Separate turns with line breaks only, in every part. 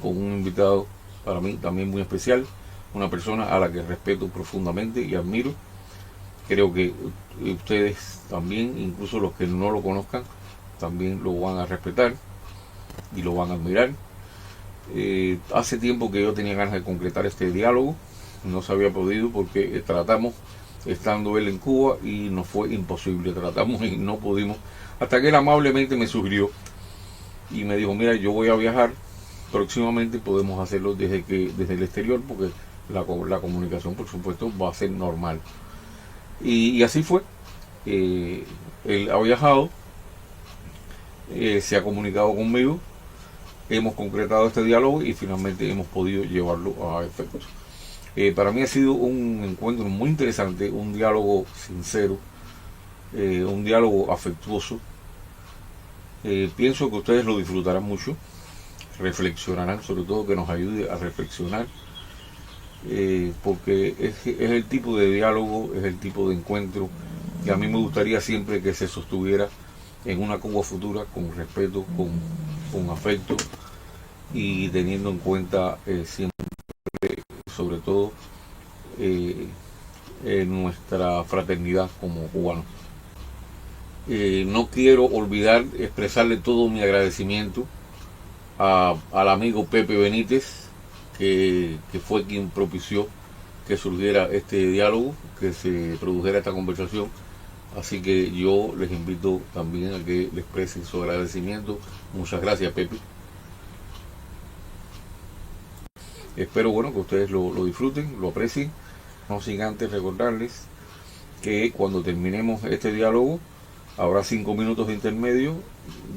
con un invitado para mí también muy especial, una persona a la que respeto profundamente y admiro. Creo que ustedes también, incluso los que no lo conozcan, también lo van a respetar y lo van a admirar. Hace tiempo que yo tenía ganas de concretar este diálogo, no se había podido porque tratamos estando él en Cuba y nos fue imposible, tratamos y no pudimos, hasta que él amablemente me sugirió y me dijo, mira, yo voy a viajar próximamente, podemos hacerlo desde el exterior porque la comunicación por supuesto va a ser normal. Y así fue. Él ha viajado, se ha comunicado conmigo, hemos concretado este diálogo y finalmente hemos podido llevarlo a efectos. Para mí ha sido un encuentro muy interesante, un diálogo sincero, un diálogo afectuoso. Pienso que ustedes lo disfrutarán mucho, reflexionarán, sobre todo que nos ayude a reflexionar, porque es el tipo de diálogo, es el tipo de encuentro que a mí me gustaría siempre que se sostuviera en una Cuba futura con respeto, con afecto y teniendo en cuenta siempre, sobre todo, eh, nuestra fraternidad como cubanos. No quiero olvidar expresarle todo mi agradecimiento al amigo Pepe Benítez, que fue quien propició que surgiera este diálogo, que se produjera esta conversación. Así que yo les invito también a que le expresen su agradecimiento. Muchas gracias, Pepe. Espero bueno que ustedes lo disfruten, lo aprecien. No sin antes recordarles que cuando terminemos este diálogo habrá 5 minutos de intermedio,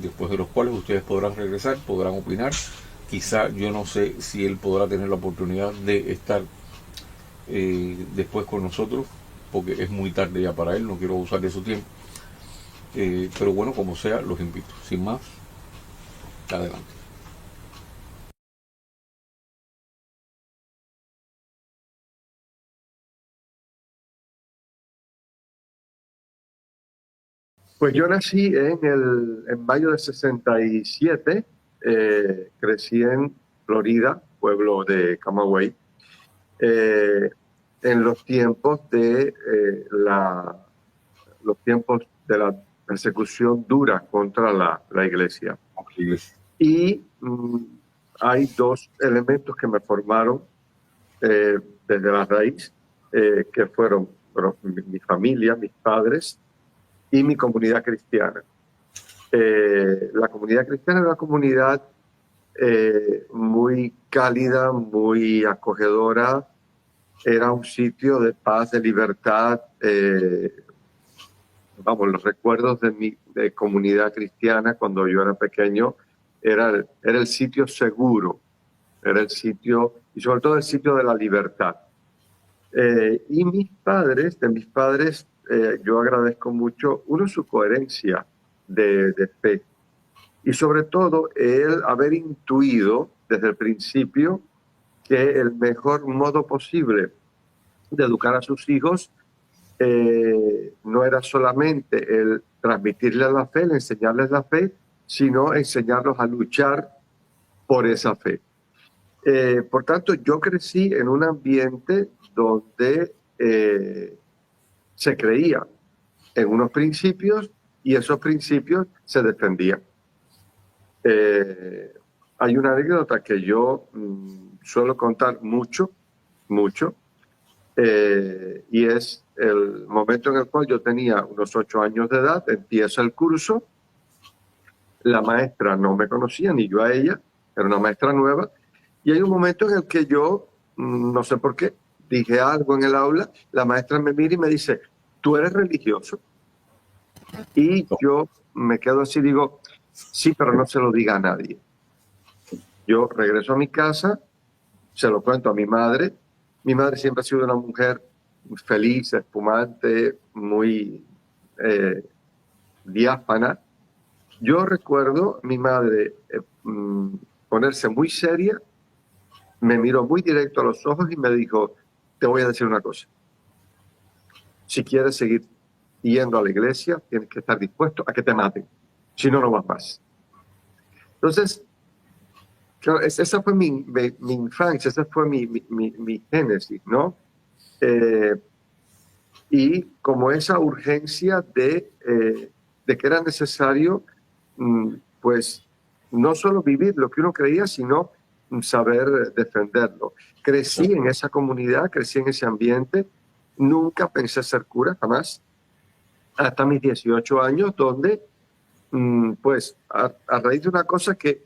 después de los cuales ustedes podrán regresar, podrán opinar. Quizá yo no sé si él podrá tener la oportunidad de estar después con nosotros, porque es muy tarde ya para él, no quiero abusar de su tiempo. Pero bueno, como sea, los invito. Sin más, adelante.
Pues yo nací en mayo del 67, crecí en Florida, pueblo de Camagüey, eh, en los tiempos de la persecución dura contra la iglesia. Y hay dos elementos que me formaron eh, desde la raíz, que fueron mi familia, mis padres y mi comunidad cristiana. La comunidad cristiana es una comunidad muy cálida, muy acogedora. Era un sitio de paz, de libertad. Vamos, los recuerdos de mi comunidad cristiana cuando yo era pequeño era el sitio seguro, era el sitio, y sobre todo el sitio de la libertad. Y de mis padres, yo agradezco mucho, uno, su coherencia de fe, y sobre todo el haber intuido desde el principio que el mejor modo posible de educar a sus hijos no era solamente el transmitirles la fe, el enseñarles la fe, sino enseñarlos a luchar por esa fe. Por tanto, yo crecí en un ambiente donde se creía en unos principios y esos principios se defendían. Hay una anécdota que yo suelo contar mucho, y es el momento en el cual yo tenía unos 8 años de edad, empieza el curso, la maestra no me conocía, ni yo a ella, era una maestra nueva, y hay un momento en el que yo, no sé por qué, dije algo en el aula, la maestra me mira y me dice, ¿tú eres religioso? Y yo me quedo así, digo, sí, pero no se lo diga a nadie. Yo regreso a mi casa, se lo cuento a mi madre. Mi madre siempre ha sido una mujer feliz, espumante, muy diáfana. Yo recuerdo a mi madre ponerse muy seria, me miró muy directo a los ojos y me dijo, te voy a decir una cosa. Si quieres seguir yendo a la iglesia, tienes que estar dispuesto a que te maten. Si no, no vas más. Entonces, claro, esa fue mi infancia, esa fue mi génesis, ¿no? Eh, y como esa urgencia de que era necesario, pues, no solo vivir lo que uno creía, sino saber defenderlo. Crecí en esa comunidad, crecí en ese ambiente, nunca pensé ser cura, jamás, hasta mis 18 años, donde, pues, a raíz de una cosa que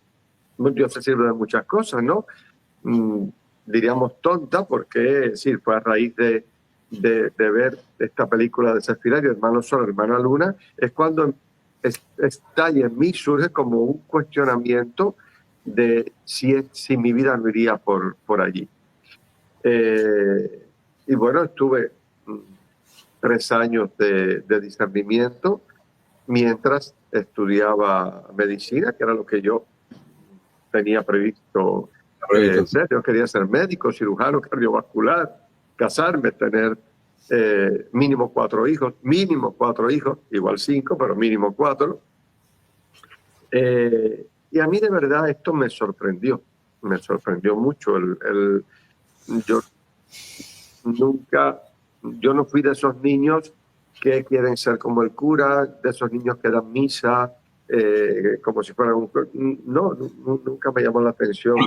Dios se sirve de muchas cosas, ¿no? Mm, Diríamos tonta, porque sí, fue a raíz de ver esta película de Sefirah, Hermano Sol, Hermana Luna, es cuando estalla en mí, surge como un cuestionamiento de si mi vida no iría por allí. Y bueno, estuve 3 años de discernimiento mientras estudiaba medicina, que era lo que yo tenía previsto ser. Yo quería ser médico, cirujano, cardiovascular, casarme, tener mínimo 4 hijos, igual 5, pero mínimo 4. Y a mí de verdad esto me sorprendió mucho. Yo yo no fui de esos niños que quieren ser como el cura, de esos niños que dan misa, como si fueran no, nunca me llamó la atención.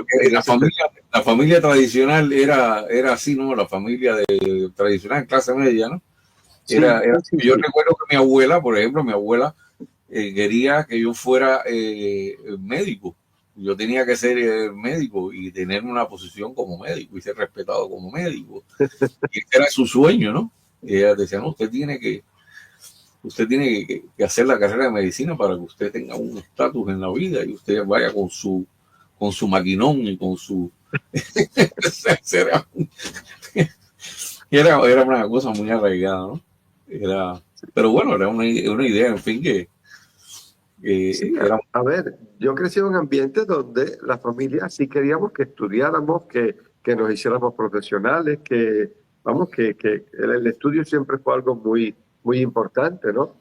La familia tradicional era así, ¿no? La familia tradicional, clase media, ¿no? Era, yo recuerdo que mi abuela, por ejemplo, quería que yo fuera médico. Yo tenía que ser médico y tener una posición como médico y ser respetado como médico. Y ese era su sueño, ¿no? Y ella decía, no, usted tiene que hacer la carrera de medicina para que usted tenga un estatus en la vida y usted vaya con su maquinón y con su... era una cosa muy arraigada, ¿no? Pero bueno, era una idea, en fin, que
sí, a ver, yo crecí en un ambiente donde la familia sí queríamos que estudiáramos, que nos hiciéramos profesionales, que el estudio siempre fue algo muy, muy importante, ¿no?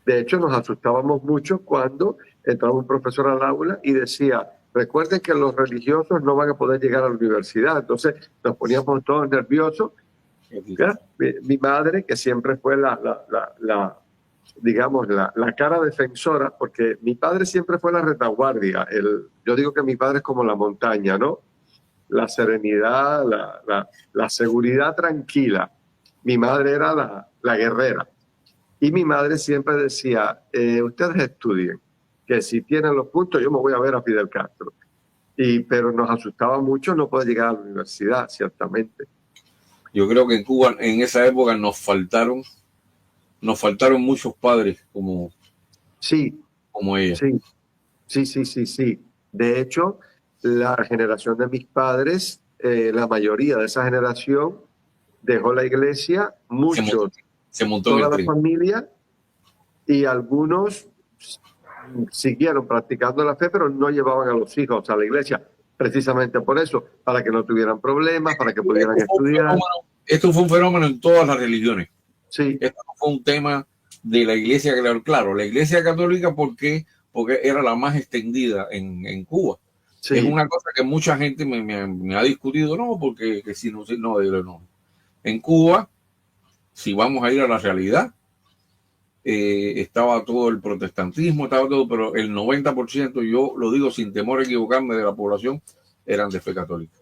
De hecho, nos asustábamos mucho cuando entraba un profesor al aula y decía, recuerden que los religiosos no van a poder llegar a la universidad. Entonces nos poníamos todos nerviosos. Mi madre, que siempre fue digamos, la cara defensora, porque mi padre siempre fue la retaguardia. Yo digo que mi padre es como la montaña, ¿no? La serenidad, la seguridad tranquila. Mi madre era la guerrera. Y mi madre siempre decía, ustedes estudien, que si tienen los puntos yo me voy a ver a Fidel Castro. Pero nos asustaba mucho no poder llegar a la universidad, ciertamente.
Yo creo que en Cuba en esa época nos faltaron muchos padres como ella.
Sí. De hecho, la generación de mis padres, la mayoría de esa generación dejó la iglesia, muchos,
se montó
toda la familia, y algunos siguieron practicando la fe, pero no llevaban a los hijos a la iglesia, precisamente por eso, para que no tuvieran problemas, para que pudieran estudiar.
Esto fue un fenómeno en todas las religiones.
Sí.
Esto no fue un tema de la iglesia, claro, la iglesia católica porque era la más extendida en Cuba. Sí. Es una cosa que mucha gente me ha discutido, no, porque que si no. En Cuba, si vamos a ir a la realidad, estaba todo el protestantismo, estaba todo, pero el 90%, yo lo digo sin temor a equivocarme, de la población eran de fe católica.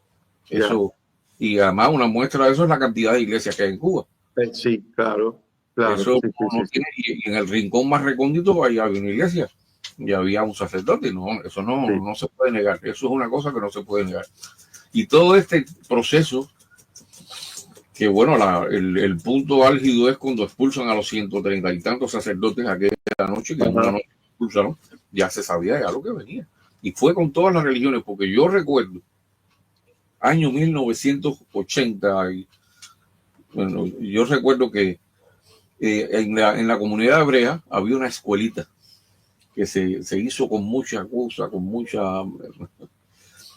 Eso, y además una muestra de eso es la cantidad de iglesias que hay en Cuba.
Sí, claro.
Eso y en el rincón más recóndito había una iglesia y había un sacerdote. Eso no se puede negar. Eso es una cosa que no se puede negar. Y todo este proceso, que bueno, el punto álgido es cuando expulsan a los 130 y tantos sacerdotes aquella noche, que una noche expulsaron, ya se sabía ya lo que venía. Y fue con todas las religiones, porque yo recuerdo, año 1980, bueno, yo recuerdo que en la comunidad hebrea había una escuelita que se hizo con mucha cosa,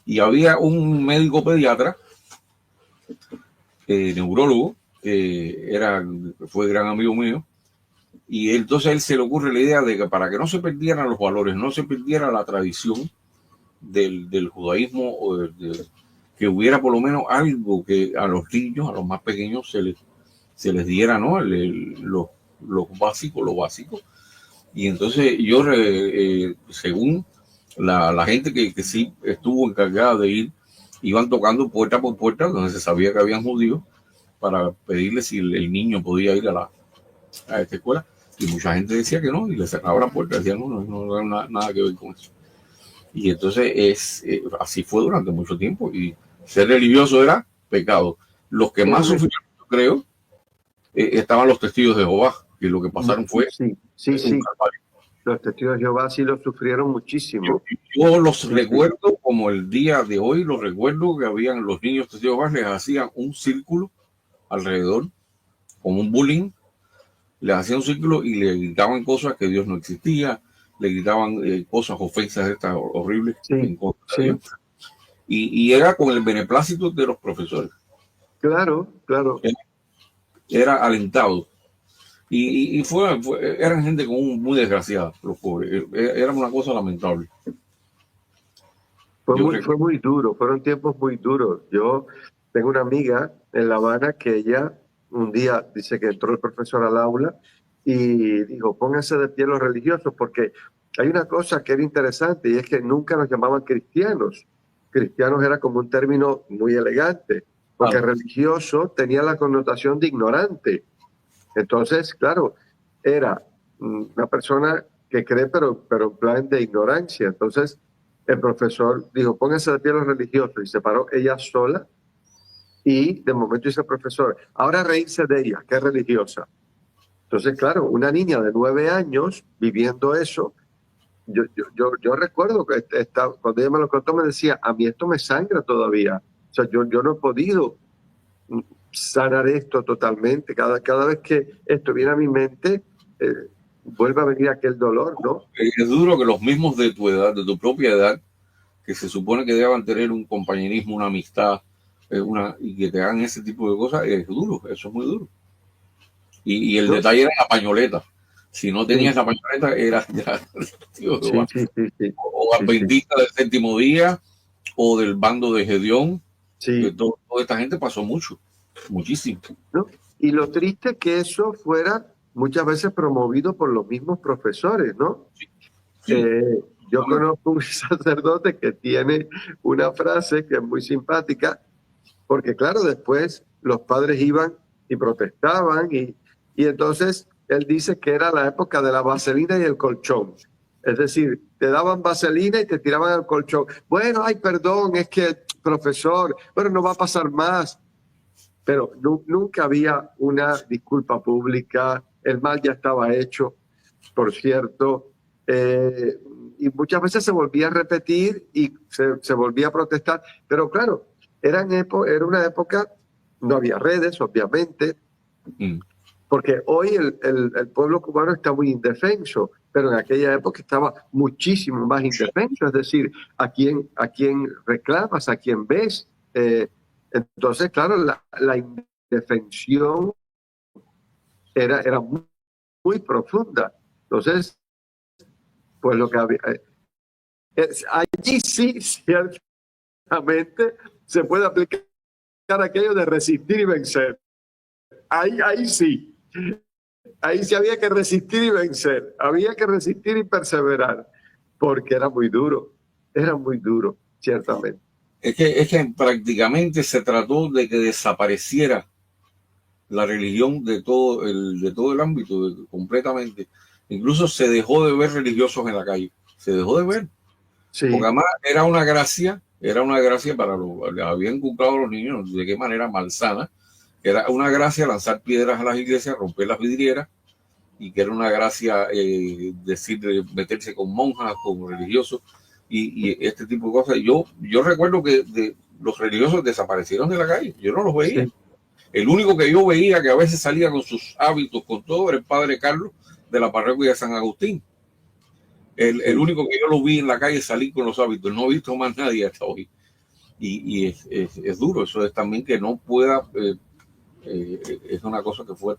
y había un médico pediatra, neurólogo, que fue gran amigo mío, y entonces a él se le ocurre la idea de que para que no se perdieran los valores, no se perdiera la tradición, del judaísmo, que hubiera por lo menos algo que a los niños, a los más pequeños, se les diera, ¿no? Lo básico. Y entonces yo, según la gente que sí estuvo encargada de ir, iban tocando puerta por puerta, donde se sabía que habían judíos, para pedirle si el niño podía ir a esta escuela. Y mucha gente decía que no, y le cerraba la puerta, decían no era nada que ver con eso. Y entonces así fue durante mucho tiempo, y ser religioso era pecado. Los que más sufrieron, yo creo, estaban los testigos de Jehová, y lo que pasaron fue
sí.
calvario.
Los testigos de Jehová sí lo sufrieron muchísimo.
Yo los recuerdo como el día de hoy, los recuerdo que habían los niños testigos de Jehová, les hacían un círculo alrededor, como un bullying, les hacían un círculo y le gritaban cosas que Dios no existía, le gritaban cosas, ofensas estas horribles en contra de Dios. Y era con el beneplácito de los profesores.
Claro.
Era alentado. Y eran gente muy desgraciada, los pobres. Era una cosa lamentable.
Fue muy duro, fueron tiempos muy duros. Yo tengo una amiga en La Habana que ella un día dice que entró el profesor al aula y dijo, pónganse de pie los religiosos, porque hay una cosa que era interesante, y es que nunca nos llamaban cristianos. Cristianos era como un término muy elegante, porque religioso tenía la connotación de ignorante. Entonces, claro, era una persona que cree, pero en plan de ignorancia. Entonces, el profesor dijo, pónganse de pie los religiosos, y se paró ella sola, y de momento dice el profesor, ahora reírse de ella, que es religiosa. Entonces, claro, una niña de 9 años viviendo eso, yo recuerdo que cuando ella me lo contó me decía, a mí esto me sangra todavía. O sea, yo no he podido sanar esto totalmente. Cada vez que esto viene a mi mente, vuelve a venir aquel dolor, ¿no?
Es duro que los mismos de tu edad, de tu propia edad, que se supone que deban tener un compañerismo, una amistad, y que te hagan ese tipo de cosas, es duro, eso es muy duro. Y el detalle era la pañoleta. Si no tenías la pañoleta, era ya, tío, o adventista del séptimo día, o del bando de Gedeón. Toda esta gente pasó muchísimo.
¿No? Y lo triste es que eso fuera muchas veces promovido por los mismos profesores, ¿no? Yo conozco un sacerdote que tiene una frase que es muy simpática, porque claro, después los padres iban y protestaban, y entonces él dice que era la época de la vaselina y el colchón. Es decir, te daban vaselina y te tiraban al colchón. Bueno, ay, perdón, es que, profesor, bueno, no va a pasar más. Pero nunca había una disculpa pública, el mal ya estaba hecho, por cierto, y muchas veces se volvía a repetir y se volvía a protestar, pero claro, era una época, no había redes, obviamente, porque hoy el pueblo cubano está muy indefenso, pero en aquella época estaba muchísimo más indefenso, es decir, a quién reclamas, a quién ves. Entonces, claro, la indefensión era muy profunda. Entonces, pues lo que había... allí sí, ciertamente, se puede aplicar aquello de resistir y vencer. Ahí sí. Ahí sí había que resistir y vencer. Había que resistir y perseverar, porque era muy duro, ciertamente.
Es que prácticamente se trató de que desapareciera la religión de todo el ámbito, completamente. Incluso se dejó de ver religiosos en la calle, se dejó de ver. Sí. Porque además era una gracia para habían inculcado a los niños, de qué manera malsana, que era una gracia lanzar piedras a las iglesias, romper las vidrieras, y que era una gracia meterse con monjas, con religiosos, y este tipo de cosas. Yo recuerdo que los religiosos desaparecieron de la calle, yo no los veía. Sí. El único que yo veía que a veces salía con sus hábitos, con todo, era el padre Carlos de la parroquia de San Agustín. El único que yo lo vi en la calle salir con los hábitos. No he visto más nadie hasta hoy. Y es duro. Eso es también que no pueda... es una cosa que fue...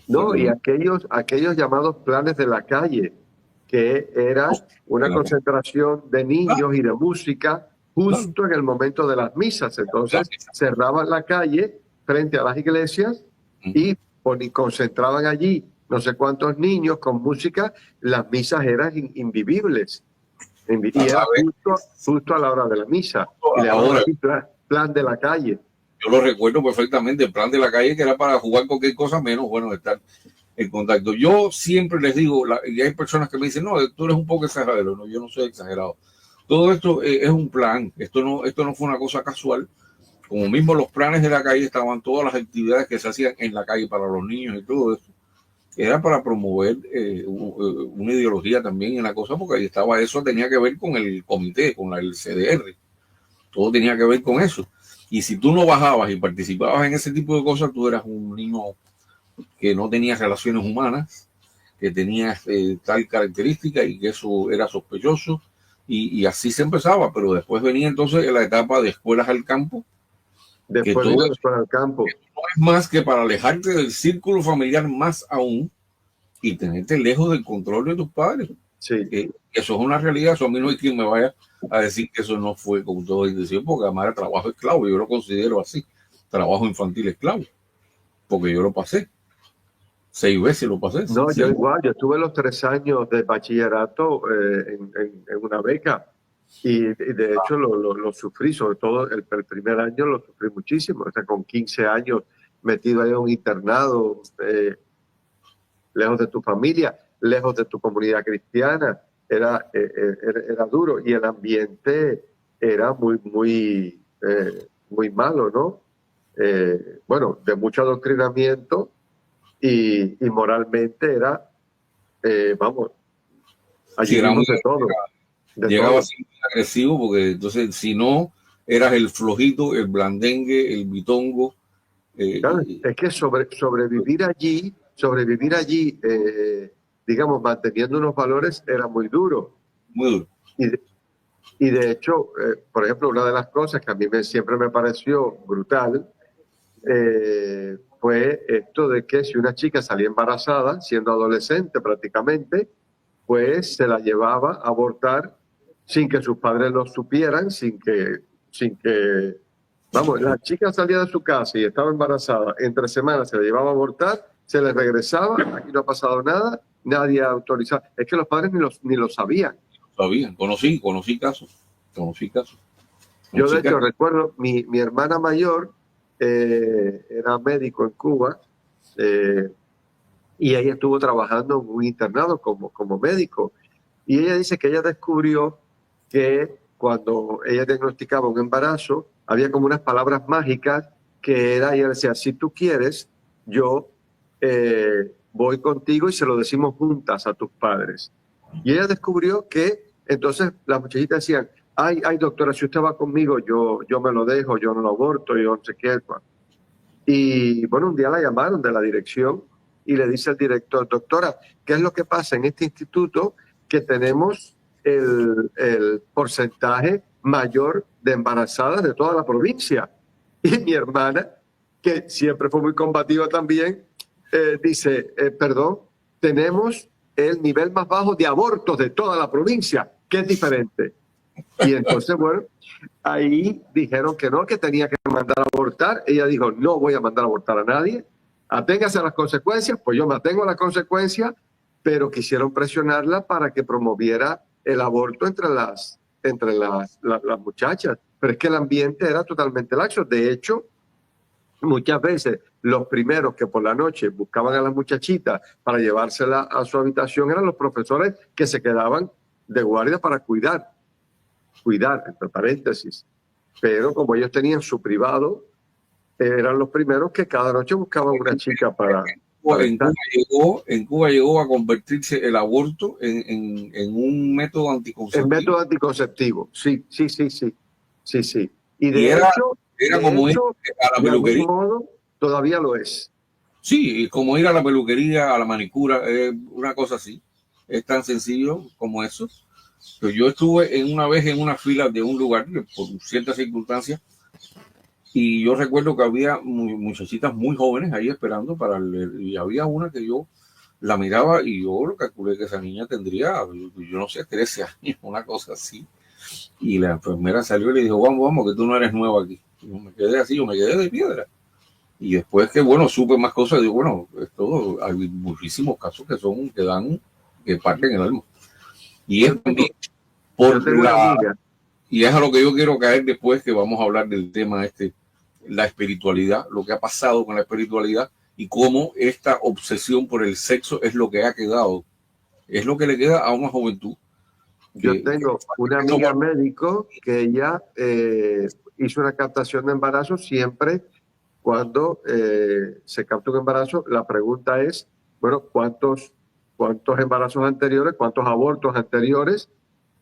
No, y aquellos llamados planes de la calle, que era una
Claro,
concentración de niños y de música justo en el momento de las misas. Entonces cerraban la calle frente a las iglesias y concentraban allí no sé cuántos niños con música. Las misas eran invivibles. Y era justo a la hora de la misa. Y le llamaban
ahora,
así plan de la calle.
yo lo recuerdo perfectamente, el plan de la calle que era para jugar cualquier cosa menos, bueno, estar en contacto. Yo siempre les digo, y hay personas que me dicen, no, tú eres un poco exagerado. No, yo no soy exagerado. Todo esto es un plan. Esto no fue una cosa casual. Como mismo los planes de la calle estaban todas las actividades que se hacían en la calle para los niños y todo eso. Era para promover una ideología también en la cosa, porque ahí estaba eso, tenía que ver con el comité, con el CDR. Todo tenía que ver con eso. Y si tú no bajabas y participabas en ese tipo de cosas, tú eras un niño que no tenía relaciones humanas, que tenía tal característica y que eso era sospechoso. Y así se empezaba, pero después venía entonces la etapa de escuelas al campo, que
Después
todo
vino
eso
después al campo.
no es más que para alejarte del círculo familiar más aún y tenerte lejos del control de tus padres.
Sí.
Eso es una realidad. Eso a mí no hay quien me vaya a decir que eso no fue con todo intención, porque además era trabajo esclavo. Yo lo considero así, trabajo infantil esclavo, porque yo lo pasé. 6 veces lo pasé.
No, yo
6.
igual, yo estuve los 3 años de bachillerato en una beca y de hecho lo sufrí, sobre todo el primer año lo sufrí muchísimo, o sea, con 15 años metido ahí en un internado, lejos de tu familia, lejos de tu comunidad cristiana, era duro y el ambiente era muy malo, ¿no? Bueno, de mucho adoctrinamiento y moralmente era, vamos, allí vimos de todo.
Llegaba así agresivo, porque entonces si no, eras el flojito, el blandengue, el bitongo.
Claro, es que sobrevivir allí, digamos, manteniendo unos valores era muy duro.
Muy duro.
Y de hecho, por ejemplo, una de las cosas que a mí siempre me pareció brutal fue esto de que si una chica salía embarazada, siendo adolescente prácticamente, pues se la llevaba a abortar sin que sus padres lo supieran, vamos, la chica salía de su casa y estaba embarazada, entre semanas se la llevaba a abortar, se le regresaba, aquí no ha pasado nada, nadie ha autorizado. Es que los padres ni lo sabían.
Conocí casos.
Yo de hecho recuerdo, mi hermana mayor era médico en Cuba y ella estuvo trabajando en un internado como médico. Y ella dice que ella descubrió que cuando ella diagnosticaba un embarazo, había como unas palabras mágicas que era, ella decía, si tú quieres, yo voy contigo y se lo decimos juntas a tus padres. Y ella descubrió que entonces las muchachitas decían, ay, doctora, si usted va conmigo, yo me lo dejo, yo no lo aborto, yo no sé qué. Y bueno, un día la llamaron de la dirección y le dice al director, doctora, ¿qué es lo que pasa en este instituto? Que tenemos el porcentaje mayor de embarazadas de toda la provincia. Y mi hermana, que siempre fue muy combativa también, dice, perdón, tenemos el nivel más bajo de abortos de toda la provincia, que es diferente. Y entonces, bueno, ahí dijeron que no, que tenía que mandar a abortar. Ella dijo, no voy a mandar a abortar a nadie, aténgase a las consecuencias, pues yo me atengo a las consecuencias, pero quisieron presionarla para que promoviera el aborto entre las muchachas. Pero es que el ambiente era totalmente laxo. De hecho, muchas veces los primeros que por la noche buscaban a las muchachitas para llevársela a su habitación eran los profesores que se quedaban de guardia para cuidar, entre paréntesis. Pero como ellos tenían su privado, eran los primeros que cada noche buscaban una chica para
en Cuba llegó a convertirse el aborto en un método anticonceptivo.
En método anticonceptivo, sí. Y de hecho,
era como ir a la peluquería.
Modo, todavía lo es.
Sí, como ir a la peluquería, a la manicura, una cosa así. Es tan sencillo como eso. Pero yo estuve una vez en una fila de un lugar, por ciertas circunstancias, y yo recuerdo que había muchachitas muy jóvenes ahí esperando para leer, y había una que yo la miraba y yo lo calculé que esa niña tendría, yo no sé, 13 años, una cosa así. Y la enfermera salió y le dijo, vamos, vamos, que tú no eres nueva aquí. Y yo me quedé así, yo me quedé de piedra. Y después que, bueno, supe más cosas, digo, bueno, esto, hay muchísimos casos que parten el alma. Y es también por la... Y es a lo que yo quiero caer después, que vamos a hablar del tema la espiritualidad, lo que ha pasado con la espiritualidad y cómo esta obsesión por el sexo es lo que ha quedado, es lo que le queda a una juventud.
Yo tengo una amiga médico que ella hizo una captación de embarazo siempre. Cuando se capta un embarazo, la pregunta es, bueno, ¿cuántos embarazos anteriores, cuántos abortos anteriores?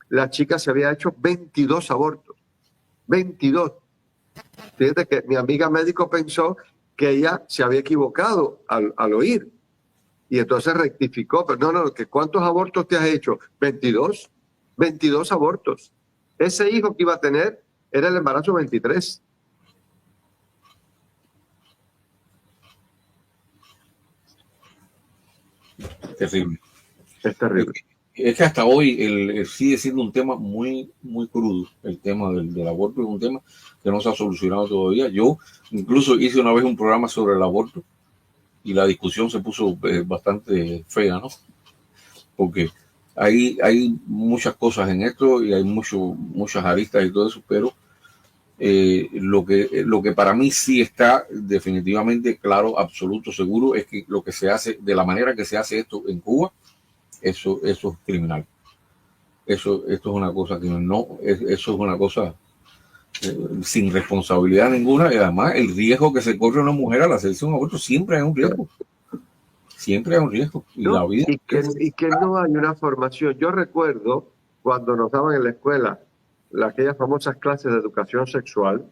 La chica se había hecho 22 abortos. 22. Fíjate que mi amiga médico pensó que ella se había equivocado al oír. Y entonces rectificó, pero no, que ¿cuántos abortos te has hecho? 22. 22 abortos. Ese hijo que iba a tener era el embarazo 23.
Terrible.
Es terrible.
Es que hasta hoy sigue siendo un tema muy, muy crudo. El tema del aborto es un tema que no se ha solucionado todavía. Yo incluso hice una vez un programa sobre el aborto y la discusión se puso bastante fea, ¿no? Porque hay muchas cosas en esto y hay muchas aristas y todo eso, pero lo que para mí sí está definitivamente claro, absoluto, seguro, es que lo que se hace, de la manera que se hace esto en Cuba, eso es criminal. Esto es una cosa que no, eso es una cosa sin responsabilidad ninguna, y además el riesgo que se corre una mujer al hacerse un aborto siempre hay un riesgo. Siempre hay un riesgo. Y
¿no?
la vida.
Y que no hay una formación. Yo recuerdo cuando nos daban en la escuela aquellas famosas clases de educación sexual,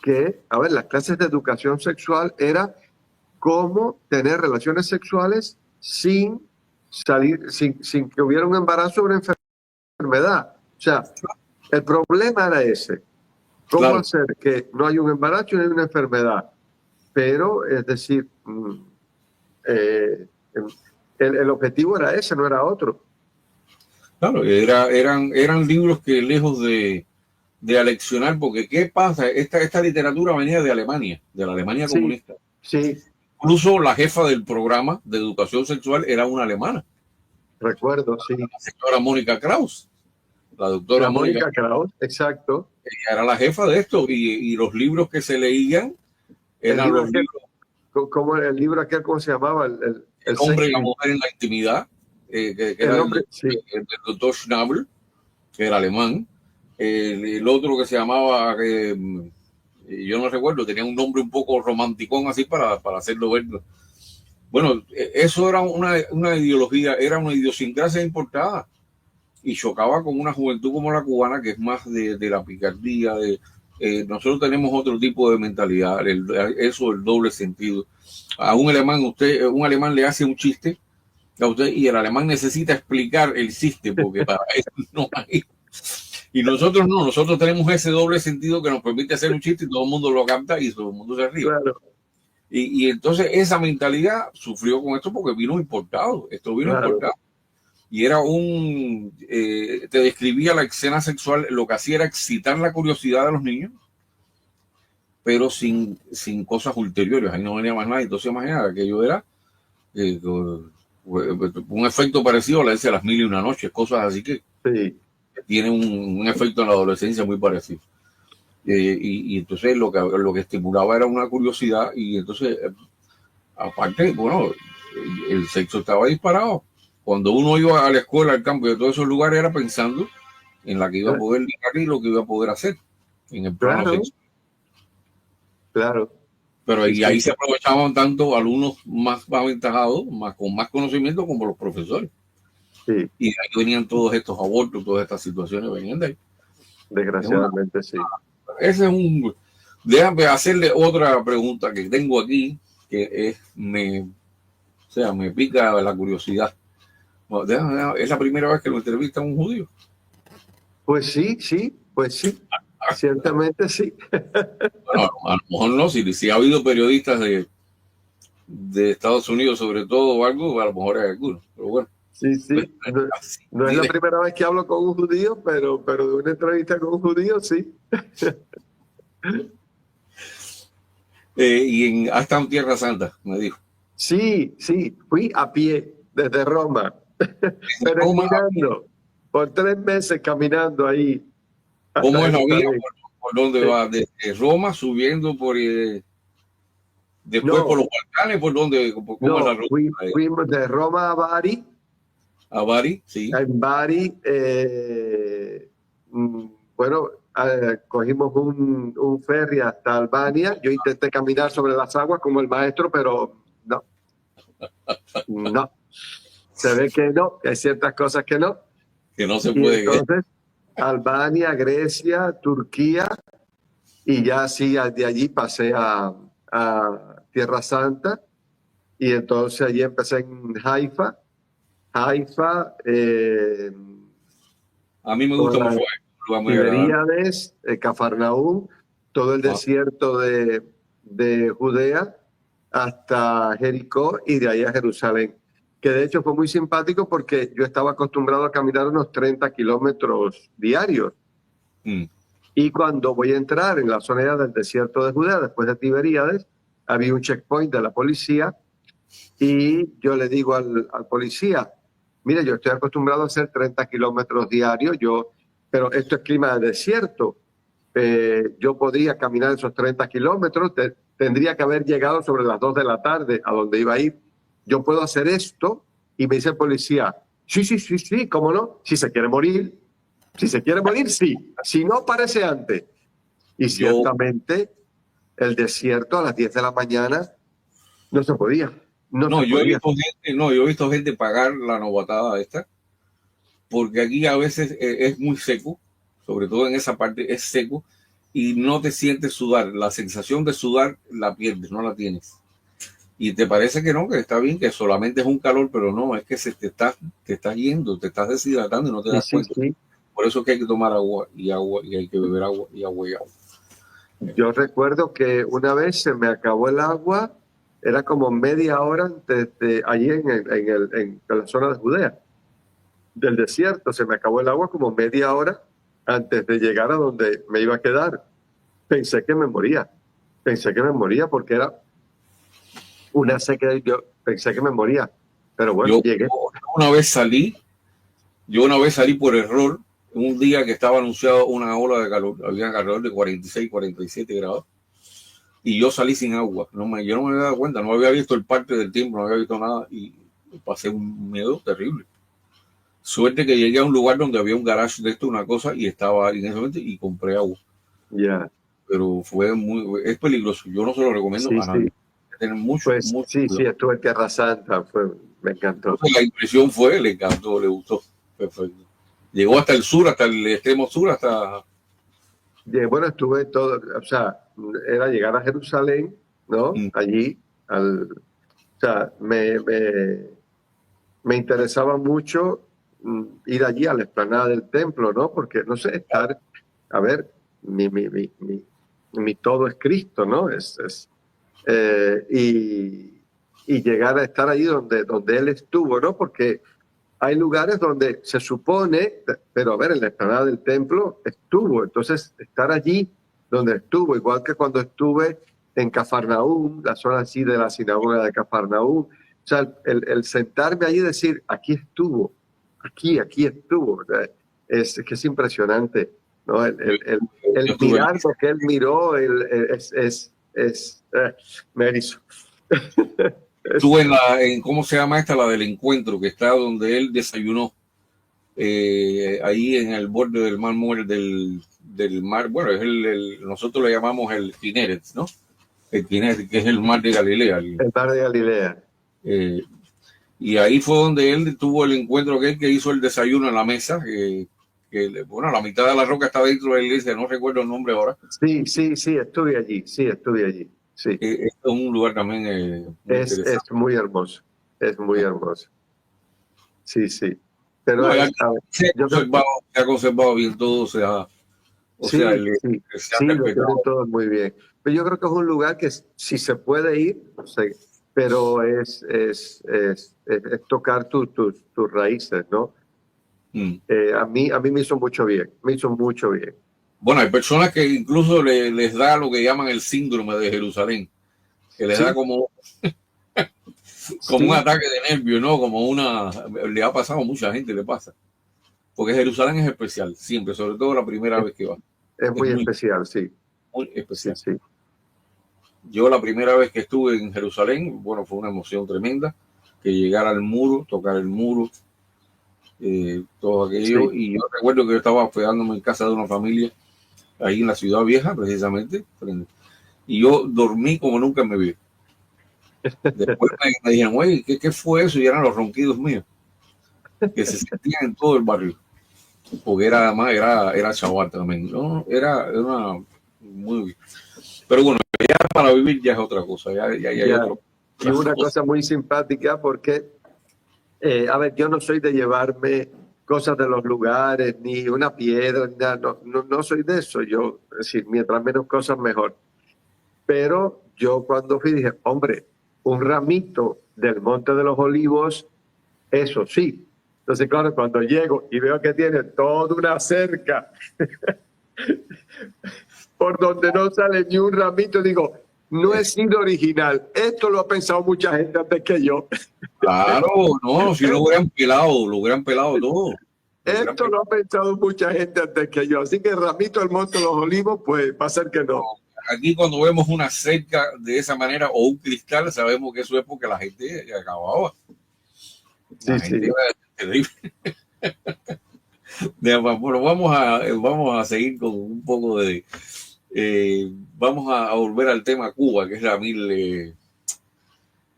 que, a ver, las clases de educación sexual era cómo tener relaciones sexuales sin sin que hubiera un embarazo o una enfermedad. O sea, el problema era ese. ¿Cómo hacer que no haya un embarazo ni una enfermedad? Pero, es decir, el objetivo era ese, no era otro.
Claro, eran libros que lejos de aleccionar, porque ¿qué pasa? Esta literatura venía de Alemania, de la Alemania comunista.
Sí.
Incluso la jefa del programa de educación sexual era una alemana.
Recuerdo, sí.
La señora Mónica Kraus. La doctora
Mónica Kraus, exacto.
Ella era la jefa de esto y los libros que se leían eran los libros.
¿Cómo el libro aquel, cómo se llamaba?
El hombre y la mujer en la intimidad, que era el doctor Schnabel, que era alemán. El otro que se llamaba, yo no recuerdo, tenía un nombre un poco romanticón así para hacerlo ver. Bueno, eso era una ideología, era una idiosincrasia importada y chocaba con una juventud como la cubana, que es más de la picardía. Nosotros tenemos otro tipo de mentalidad, eso del doble sentido. A un alemán le hace un chiste a usted y el alemán necesita explicar el chiste porque para eso no hay. Y nosotros no, nosotros tenemos ese doble sentido que nos permite hacer un chiste y todo el mundo lo capta y todo el mundo se ríe.
Claro.
Y entonces esa mentalidad sufrió con esto porque vino importado. Esto vino importado. Y era te describía la escena sexual, lo que hacía era excitar la curiosidad de los niños, pero sin cosas ulteriores. Ahí no venía más nada. Entonces, imagínate, aquello era un efecto parecido a la de Las Mil y una Noches, cosas así que tienen un efecto en la adolescencia muy parecido. Y entonces lo que estimulaba era una curiosidad y entonces, aparte, bueno, el sexo estaba disparado. Cuando uno iba a la escuela, al campo y a todos esos lugares era pensando en la que iba a poder ligar y lo que iba a poder hacer en el plano sexual.
Claro.
Pero ahí se aprovechaban tanto alumnos más aventajados, con más conocimiento, como los profesores.
Sí.
Y ahí venían todos estos abortos, todas estas situaciones venían de ahí.
Desgraciadamente, sí.
Ese es déjame hacerle otra pregunta que tengo aquí, que me pica la curiosidad. Bueno, ¿es la primera vez que lo entrevista un judío?
Pues sí, ciertamente sí.
Bueno, a lo mejor no, si ha habido periodistas de Estados Unidos, sobre todo, o algo, a lo mejor hay algunos, pero bueno.
Sí, sí. No es la primera vez que hablo con un judío, pero de una entrevista con un judío, sí.
Y ha estado en Tierra Santa, me dijo.
Sí, sí, fui a pie desde Roma,
¿Cómo,
peregrinando por 3 meses caminando ahí hasta
cómo es la vía?
Jerusalén.
¿Por dónde
Eh,
va? Desde Roma, subiendo por después por
no,
los Balcanes, ¿por dónde? ¿Cómo es la
no,
ruta?
fuimos de Roma a Bari.
A Bari, sí.
En Bari, bueno, cogimos un ferry hasta Albania. Yo intenté caminar sobre las aguas como el maestro, pero no, no. Se ve que no, que hay ciertas cosas que no.
Que no se
Y
puede.
entonces, Albania, Grecia, Turquía, y ya así de allí pasé a Tierra Santa. Y entonces allí empecé en Haifa. Haifa,
A mí me gusta
toda
mucho, es un lugar muy agradable.
Tiberíades, Cafarnaúm, todo el
Ah,
desierto de Judea hasta Jericó y de ahí a Jerusalén. Que de hecho fue muy simpático porque yo estaba acostumbrado a caminar unos 30 kilómetros diarios.
mm.
Y cuando voy a entrar en la zona del desierto de Judea, después de Tiberíades, había un checkpoint de la policía y yo le digo al policía, mire, yo estoy acostumbrado a hacer 30 kilómetros diarios, pero esto es clima de desierto. Yo podría caminar esos 30 kilómetros, tendría que haber llegado sobre las 2 de la tarde a donde iba a ir. Yo puedo hacer esto y me dice el policía, sí, sí, sí, sí, ¿cómo no? Si se quiere morir, si se quiere morir, sí. Si no, parece antes. Y
Yo,
ciertamente el desierto a las 10 de la mañana no se podía, no
no,
se
yo he
podía.
visto gente, no, yo he visto gente pagar la novatada esta, porque aquí a veces es muy seco, sobre todo en esa parte es seco, y no te sientes sudar. La sensación de sudar la pierdes, no la tienes. Y te parece que no, que está bien, que solamente es un calor, pero no, es que te estás yendo, te estás deshidratando y no te
Sí,
das
sí,
cuenta.
sí.
Por eso es que hay que tomar agua, y hay que beber agua, y agua, y agua.
Yo recuerdo que una vez se me acabó el agua, era como media hora antes de allí en la zona de Judea, del desierto, se me acabó el agua como media hora antes de llegar a donde me iba a quedar. Pensé que me moría porque era una sequedad, yo pensé que me moría, pero bueno,
Yo,
llegué.
una vez salí, yo una vez salí por error, un día que estaba anunciado una ola de calor, había alrededor de 46, 47 grados, y yo salí sin agua. Yo no me había dado cuenta, no había visto el parte del tiempo, no había visto nada, y pasé un miedo terrible. Suerte que llegué a un lugar donde había un garage de esto, una cosa, y estaba en ese momento y compré agua.
Ya,
Pero es peligroso. Yo no se lo recomiendo
sí,
a nadie.
sí.
Hay que tener mucho,
Pues
mucho
sí, sí,
cuidado.
estuve en Tierra Santa, me encantó.
Entonces, la impresión fue, le encantó, le gustó. Perfecto. Llegó hasta el sur, hasta el extremo sur, hasta...
Bueno, estuve todo, o sea, era llegar a Jerusalén, ¿no?
Mm,
Allí, o sea, me interesaba mucho ir allí a la explanada del templo, ¿no? Porque, no sé, a ver, mi todo es Cristo, ¿no? Y llegar a estar allí donde Él estuvo, ¿no? Porque hay lugares donde se supone, pero a ver, en la explanada del templo estuvo, entonces estar allí donde estuvo, igual que cuando estuve en Cafarnaúm, la zona así de la sinagoga de Cafarnaúm, o sea, el sentarme allí y decir, aquí estuvo, aquí estuvo, o sea, es que es impresionante, ¿no?
yo
El
estuve
mirar lo que él miró me erizo.
estuve en, ¿cómo se llama esta? La del encuentro, que está donde él desayunó, ahí en el borde del mar Muerto, del mar, bueno, nosotros le llamamos el Kineret, ¿no? El Kineret, que es el mar de Galilea.
El mar de Galilea.
Eh, y ahí fue donde él tuvo el encuentro aquel que hizo el desayuno en la mesa, bueno, la mitad de la roca está dentro de la iglesia, no recuerdo el nombre ahora.
Sí, sí, sí, estuve allí, sí.
Es un lugar también muy
Es
interesante.
muy hermoso, es muy hermoso. Sí, sí. Pero
No, ya
a ver, yo creo,
se ha conservado bien todo, o sea,
sí, sí,
se ha
sí, lo
respetado.
tienen todos muy bien. Pero yo creo que es un lugar que si se puede ir, pero es tocar tus raíces, ¿no? A mí me hizo mucho bien, me hizo mucho bien.
Bueno, hay personas que incluso les da lo que llaman el síndrome de Jerusalén, que les da
Sí,
como un
sí,
ataque de nervio, ¿no? Le ha pasado a mucha gente, le pasa. Porque Jerusalén es especial, siempre, sobre todo la primera
es,
vez que va.
es
Es
muy especial, sí,
muy
sí,
especial.
sí,
Yo la primera vez que estuve en Jerusalén, bueno, fue una emoción tremenda, que llegara al muro, tocar el muro, todo aquello.
sí.
Y yo recuerdo que yo estaba hospedándome en casa de una familia, ahí en la ciudad vieja, precisamente, y yo dormí como nunca me vi. Después me dijeron, oye, ¿qué fue eso? Y eran los ronquidos míos, que se sentían en todo el barrio, porque además era chaval también, ¿no? Era una muy... Pero bueno, ya para vivir ya es otra cosa, ya hay
Ya.
otro...
Y una cosa muy simpática porque, a ver, yo no soy de llevarme cosas de los lugares, ni una piedra, ni nada, no soy de eso. Yo, es decir, mientras menos cosas, mejor. Pero yo cuando fui dije, hombre, un ramito del Monte de los Olivos, eso sí. Entonces, claro, cuando llego y veo que tiene toda una cerca por donde no sale ni un ramito, digo, no he sido original. Esto lo ha pensado mucha gente antes que yo.
Claro, no, si lo hubieran pelado todo. Lo hubieran
Esto lo
pelado.
ha pensado mucha gente antes que yo. Así que ramito del Monte de los Olivos, pues va a ser que no.
Aquí cuando vemos una cerca de esa manera o un cristal, sabemos que eso es porque la gente acababa.
Sí,
La gente
sí.
era terrible. Bueno, vamos a seguir con un poco de... vamos a volver al tema Cuba, que es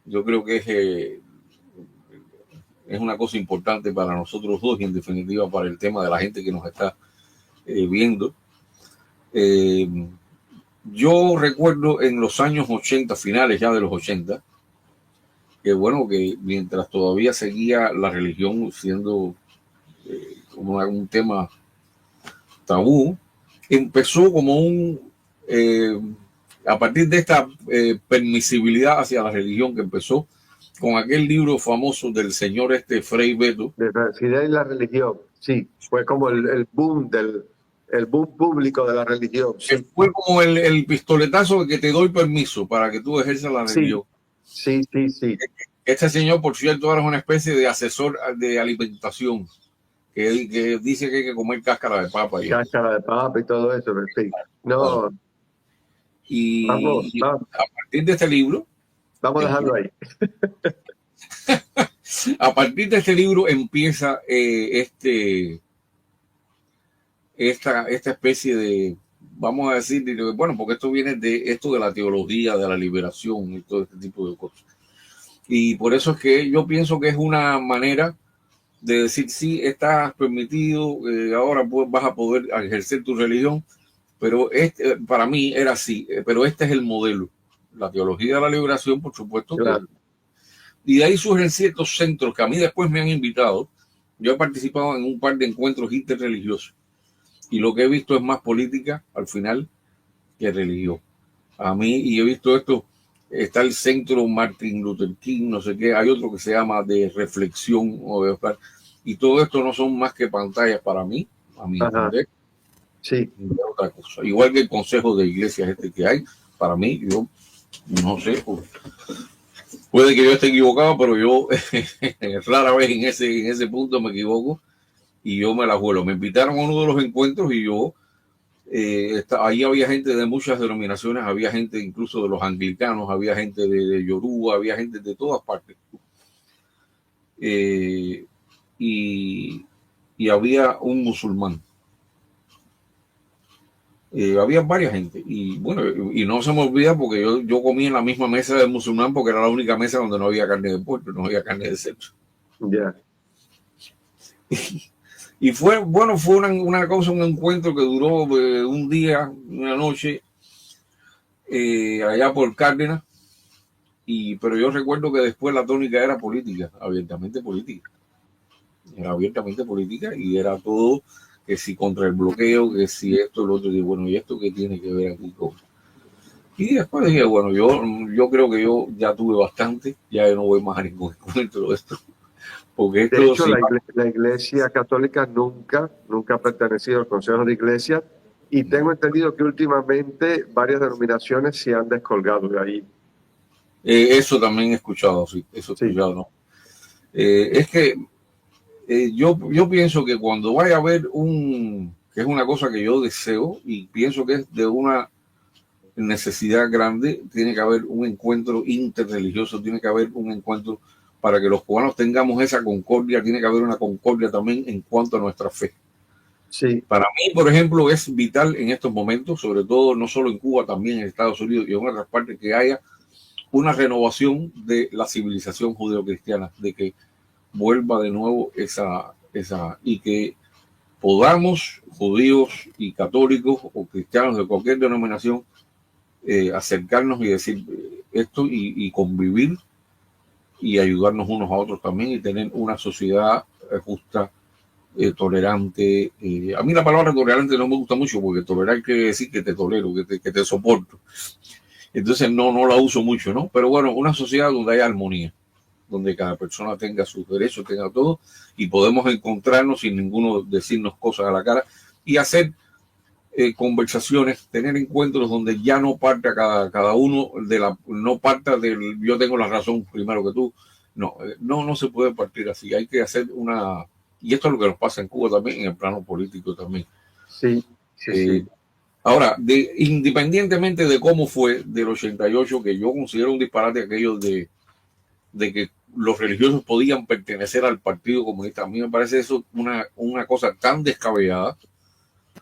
yo creo que es una cosa importante para nosotros dos y en definitiva para el tema de la gente que nos está viendo. Eh, yo recuerdo en los años 80, finales ya de los 80, que bueno, que mientras todavía seguía la religión siendo como un tema tabú, empezó como eh, a partir de esta permisibilidad hacia la religión que empezó con aquel libro famoso del señor Frei Beto.
De la ciudad y la religión, sí. Fue como el boom público de la religión, sí.
Fue como el pistoletazo de que te doy permiso para que tú ejerzas la
Sí,
religión.
sí, sí, sí.
Este señor, por cierto, era una especie de asesor de alimentación que dice que hay que comer cáscara de papa.
Cáscara de papa y todo eso, pero sí.
Bueno,
No, vamos,
y a partir de este libro,
vamos a dejarlo ahí.
a partir de este libro empieza esta especie de, vamos a decir, bueno, porque esto viene de esto de la teología, de la liberación y todo este tipo de cosas. Y por eso es que yo pienso que es una manera de decir, sí, estás permitido, ahora vas a poder ejercer tu religión, pero para mí era así, pero este es el modelo. La teología de la liberación, por supuesto,
Claro.
y de ahí surgen ciertos centros que a mí después me han invitado. Yo he participado en un par de encuentros interreligiosos y lo que he visto es más política al final que religión. A mí, y he visto esto, está el centro Martin Luther King, no sé qué, hay otro que se llama de reflexión, y todo esto no son más que pantallas para mí, a mi
Ajá,
entender,
sí.
otra cosa. Igual que el consejo de iglesias que hay, para mí, yo no sé, puede que yo esté equivocado, pero yo rara vez en ese punto me equivoco y yo me la juego. Me invitaron a uno de los encuentros y yo ahí había gente de muchas denominaciones, había gente incluso de los anglicanos, había gente de Yoruba, había gente de todas partes. Eh, y, y había un musulmán. Había varias gente. Y bueno, y no se me olvida porque yo comí en la misma mesa del musulmán porque era la única mesa donde no había carne de puerco, no había carne de cerdo.
Ya.
Y fue, bueno, fue una cosa, un encuentro que duró un día, una noche, allá por Cárdenas. Pero yo recuerdo que después la tónica era política, abiertamente política. Era abiertamente política y era todo que si contra el bloqueo, que si esto, lo otro, y bueno, ¿y esto qué tiene que ver aquí con? Y después dije, bueno, yo creo que yo ya tuve bastante, ya yo no voy más a ningún encuentro de esto, porque
De
esto
hecho,
sí.
la Iglesia Católica nunca ha pertenecido al Consejo de Iglesia y tengo entendido que últimamente varias denominaciones se han descolgado de ahí.
Eso también he escuchado, sí, eso he
Sí,
escuchado, ¿no? Es que yo pienso que cuando vaya a haber que es una cosa que yo deseo y pienso que es de una necesidad grande, tiene que haber un encuentro interreligioso, tiene que haber un encuentro para que los cubanos tengamos esa concordia, tiene que haber una concordia también en cuanto a nuestra fe.
sí,
Para mí, por ejemplo, es vital en estos momentos, sobre todo no solo en Cuba, también en Estados Unidos y en otras partes, que haya una renovación de la civilización judeocristiana, de que vuelva de nuevo y que podamos, judíos y católicos o cristianos de cualquier denominación, acercarnos y decir esto y convivir y ayudarnos unos a otros también y tener una sociedad justa, tolerante. A mí la palabra tolerante no me gusta mucho porque tolerar quiere decir que te tolero, que te soporto. Entonces no la uso mucho, ¿no? Pero bueno, una sociedad donde haya armonía, donde cada persona tenga sus derechos, tenga todo, y podemos encontrarnos sin ninguno decirnos cosas a la cara y hacer conversaciones, tener encuentros donde ya no parta cada uno no parta del yo tengo la razón primero que tú. No se puede partir así. Hay que hacer y esto es lo que nos pasa en Cuba también, en el plano político también.
sí, sí,
Eh,
sí.
Ahora, independientemente de cómo fue del 88, que yo considero un disparate aquello de que los religiosos podían pertenecer al Partido Comunista, a mí me parece eso una cosa tan descabellada.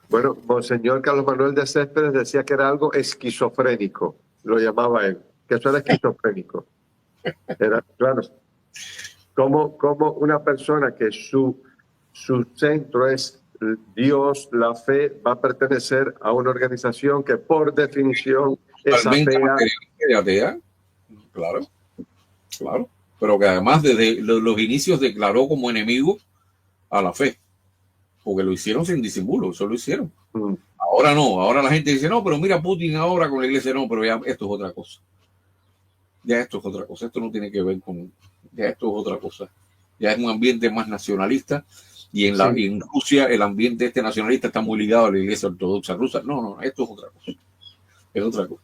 Bueno, Monseñor Carlos Manuel de Céspedes decía que era algo esquizofrénico, lo llamaba él, que eso era esquizofrénico. Era, claro, como una persona que su centro es Dios, la fe, va a pertenecer a una organización que por definición es
Totalmente
atea.
materialista y atea, claro, claro. Pero que además desde los inicios declaró como enemigo a la fe, porque lo hicieron sin disimulo, eso lo hicieron.
Mm,
Ahora no, ahora la gente dice, no, pero mira Putin ahora con la iglesia, no, pero ya esto es otra cosa. Ya esto es otra cosa, esto no tiene que ver ya esto es otra cosa. Ya es un ambiente más nacionalista y
sí,
en Rusia el ambiente este nacionalista está muy ligado a la iglesia ortodoxa rusa. No, esto es otra cosa. Es otra cosa.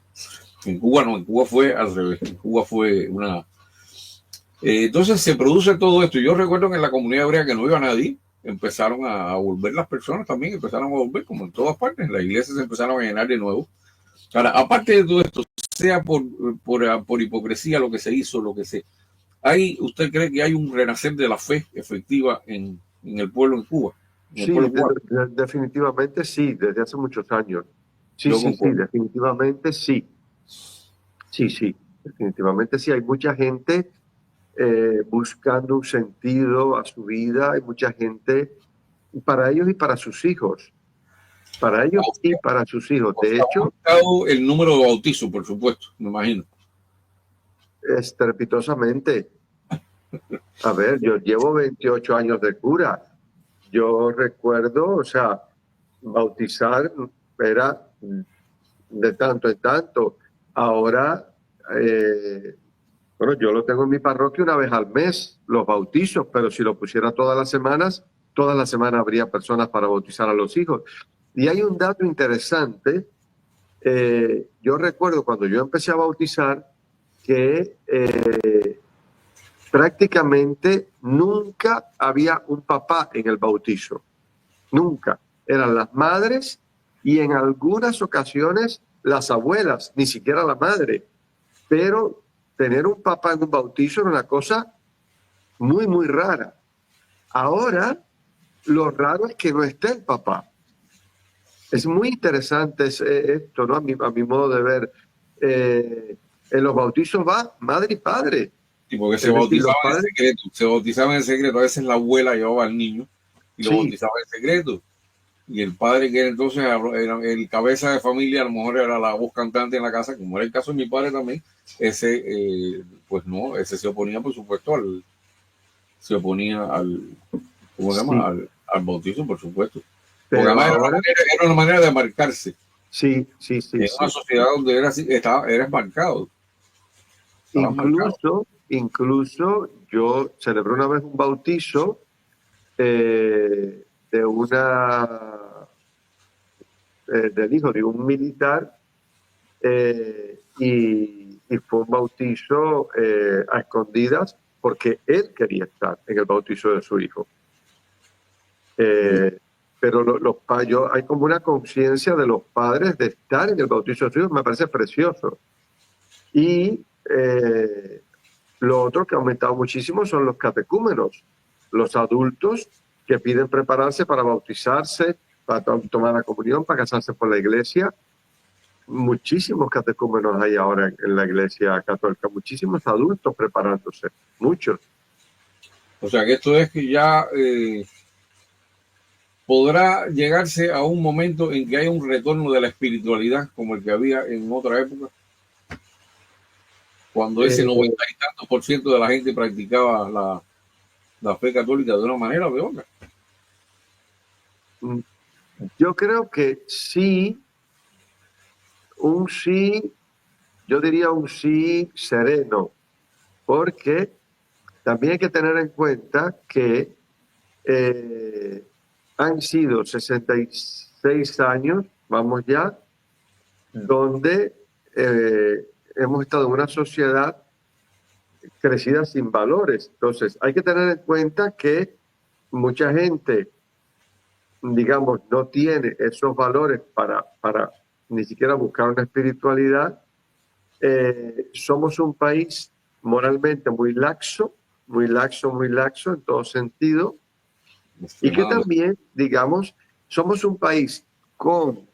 En Cuba no, en Cuba fue al revés. En Cuba fue entonces se produce todo esto. Yo recuerdo que en la comunidad hebrea que no iba nadie, empezaron a volver las personas también, empezaron a volver como en todas partes. Las iglesias se empezaron a llenar de nuevo. Ahora, aparte de todo esto, sea por hipocresía lo que se hizo, ¿usted cree que hay un renacer de la fe efectiva en el pueblo en Cuba? En el
sí,
pueblo cubano.
definitivamente sí, desde hace muchos años. Sí,
Yo
sí, sí,
concuerdo.
definitivamente sí. Sí, sí, definitivamente sí. Hay mucha gente buscando un sentido a su vida, hay mucha gente para ellos y para sus hijos, para ellos y para sus hijos.
O
De
sea, ha
hecho,
aumentado el número de bautizos, por supuesto, me imagino.
estrepitosamente, a ver, yo llevo 28 años de cura. Yo recuerdo, o sea, bautizar era de tanto en tanto. Ahora, bueno, yo lo tengo en mi parroquia una vez al mes, los bautizos, pero si lo pusiera todas las semanas habría personas para bautizar a los hijos. Y hay un dato interesante. Yo recuerdo cuando yo empecé a bautizar que prácticamente nunca había un papá en el bautizo. Nunca. Eran las madres y en algunas ocasiones las abuelas, ni siquiera la madre. Pero tener un papá en un bautizo era una cosa muy, muy rara. Ahora, lo raro es que no esté el papá. Es muy interesante esto, ¿no? A mi modo de ver. En los bautizos va madre y padre.
Y porque se
Es decir, los
bautizaba en
padres,
secreto. Se bautizaba en secreto. A veces la abuela llevaba al niño y lo
sí,
bautizaba en secreto. Y el padre, que era entonces era el cabeza de familia, a lo mejor era la voz cantante en la casa, como era el caso de mi padre también, pues no, ese se oponía, por supuesto, ¿cómo se llama?
sí.
Al bautizo, por supuesto. Porque
Pero
además
ahora,
era una manera de marcarse.
Sí, sí, sí,
En una
sí.
sociedad donde eras marcado, estabas marcado.
Incluso yo celebré una vez un bautizo de del hijo de un militar y fue un bautizo a escondidas porque él quería estar en el bautizo de su hijo. Eh, pero hay como una conciencia de los padres de estar en el bautizo de su hijo, me parece precioso. Y lo otro que ha aumentado muchísimo son los catecúmenos, los adultos que piden prepararse para bautizarse, para tomar la comunión, para casarse por la iglesia. Muchísimos catecúmenos hay ahora en la iglesia católica, muchísimos adultos preparándose, muchos.
O sea que esto es que ya podrá llegarse a un momento en que haya un retorno de la espiritualidad como el que había en otra época, cuando ese
Eh,
90 y tantos % de la gente practicaba la fe católica de una manera o de otra.
yo creo que sí, un sí, yo diría un sí sereno, porque también hay que tener en cuenta que eh, han sido 66 años, vamos ya, donde hemos estado en una sociedad crecida sin valores. Entonces, hay que tener en cuenta que mucha gente, digamos, no tiene esos valores para ni siquiera buscar una espiritualidad. Somos un país moralmente muy laxo, muy laxo en todo sentido, y que
Extremadamente.
también, digamos, somos un país con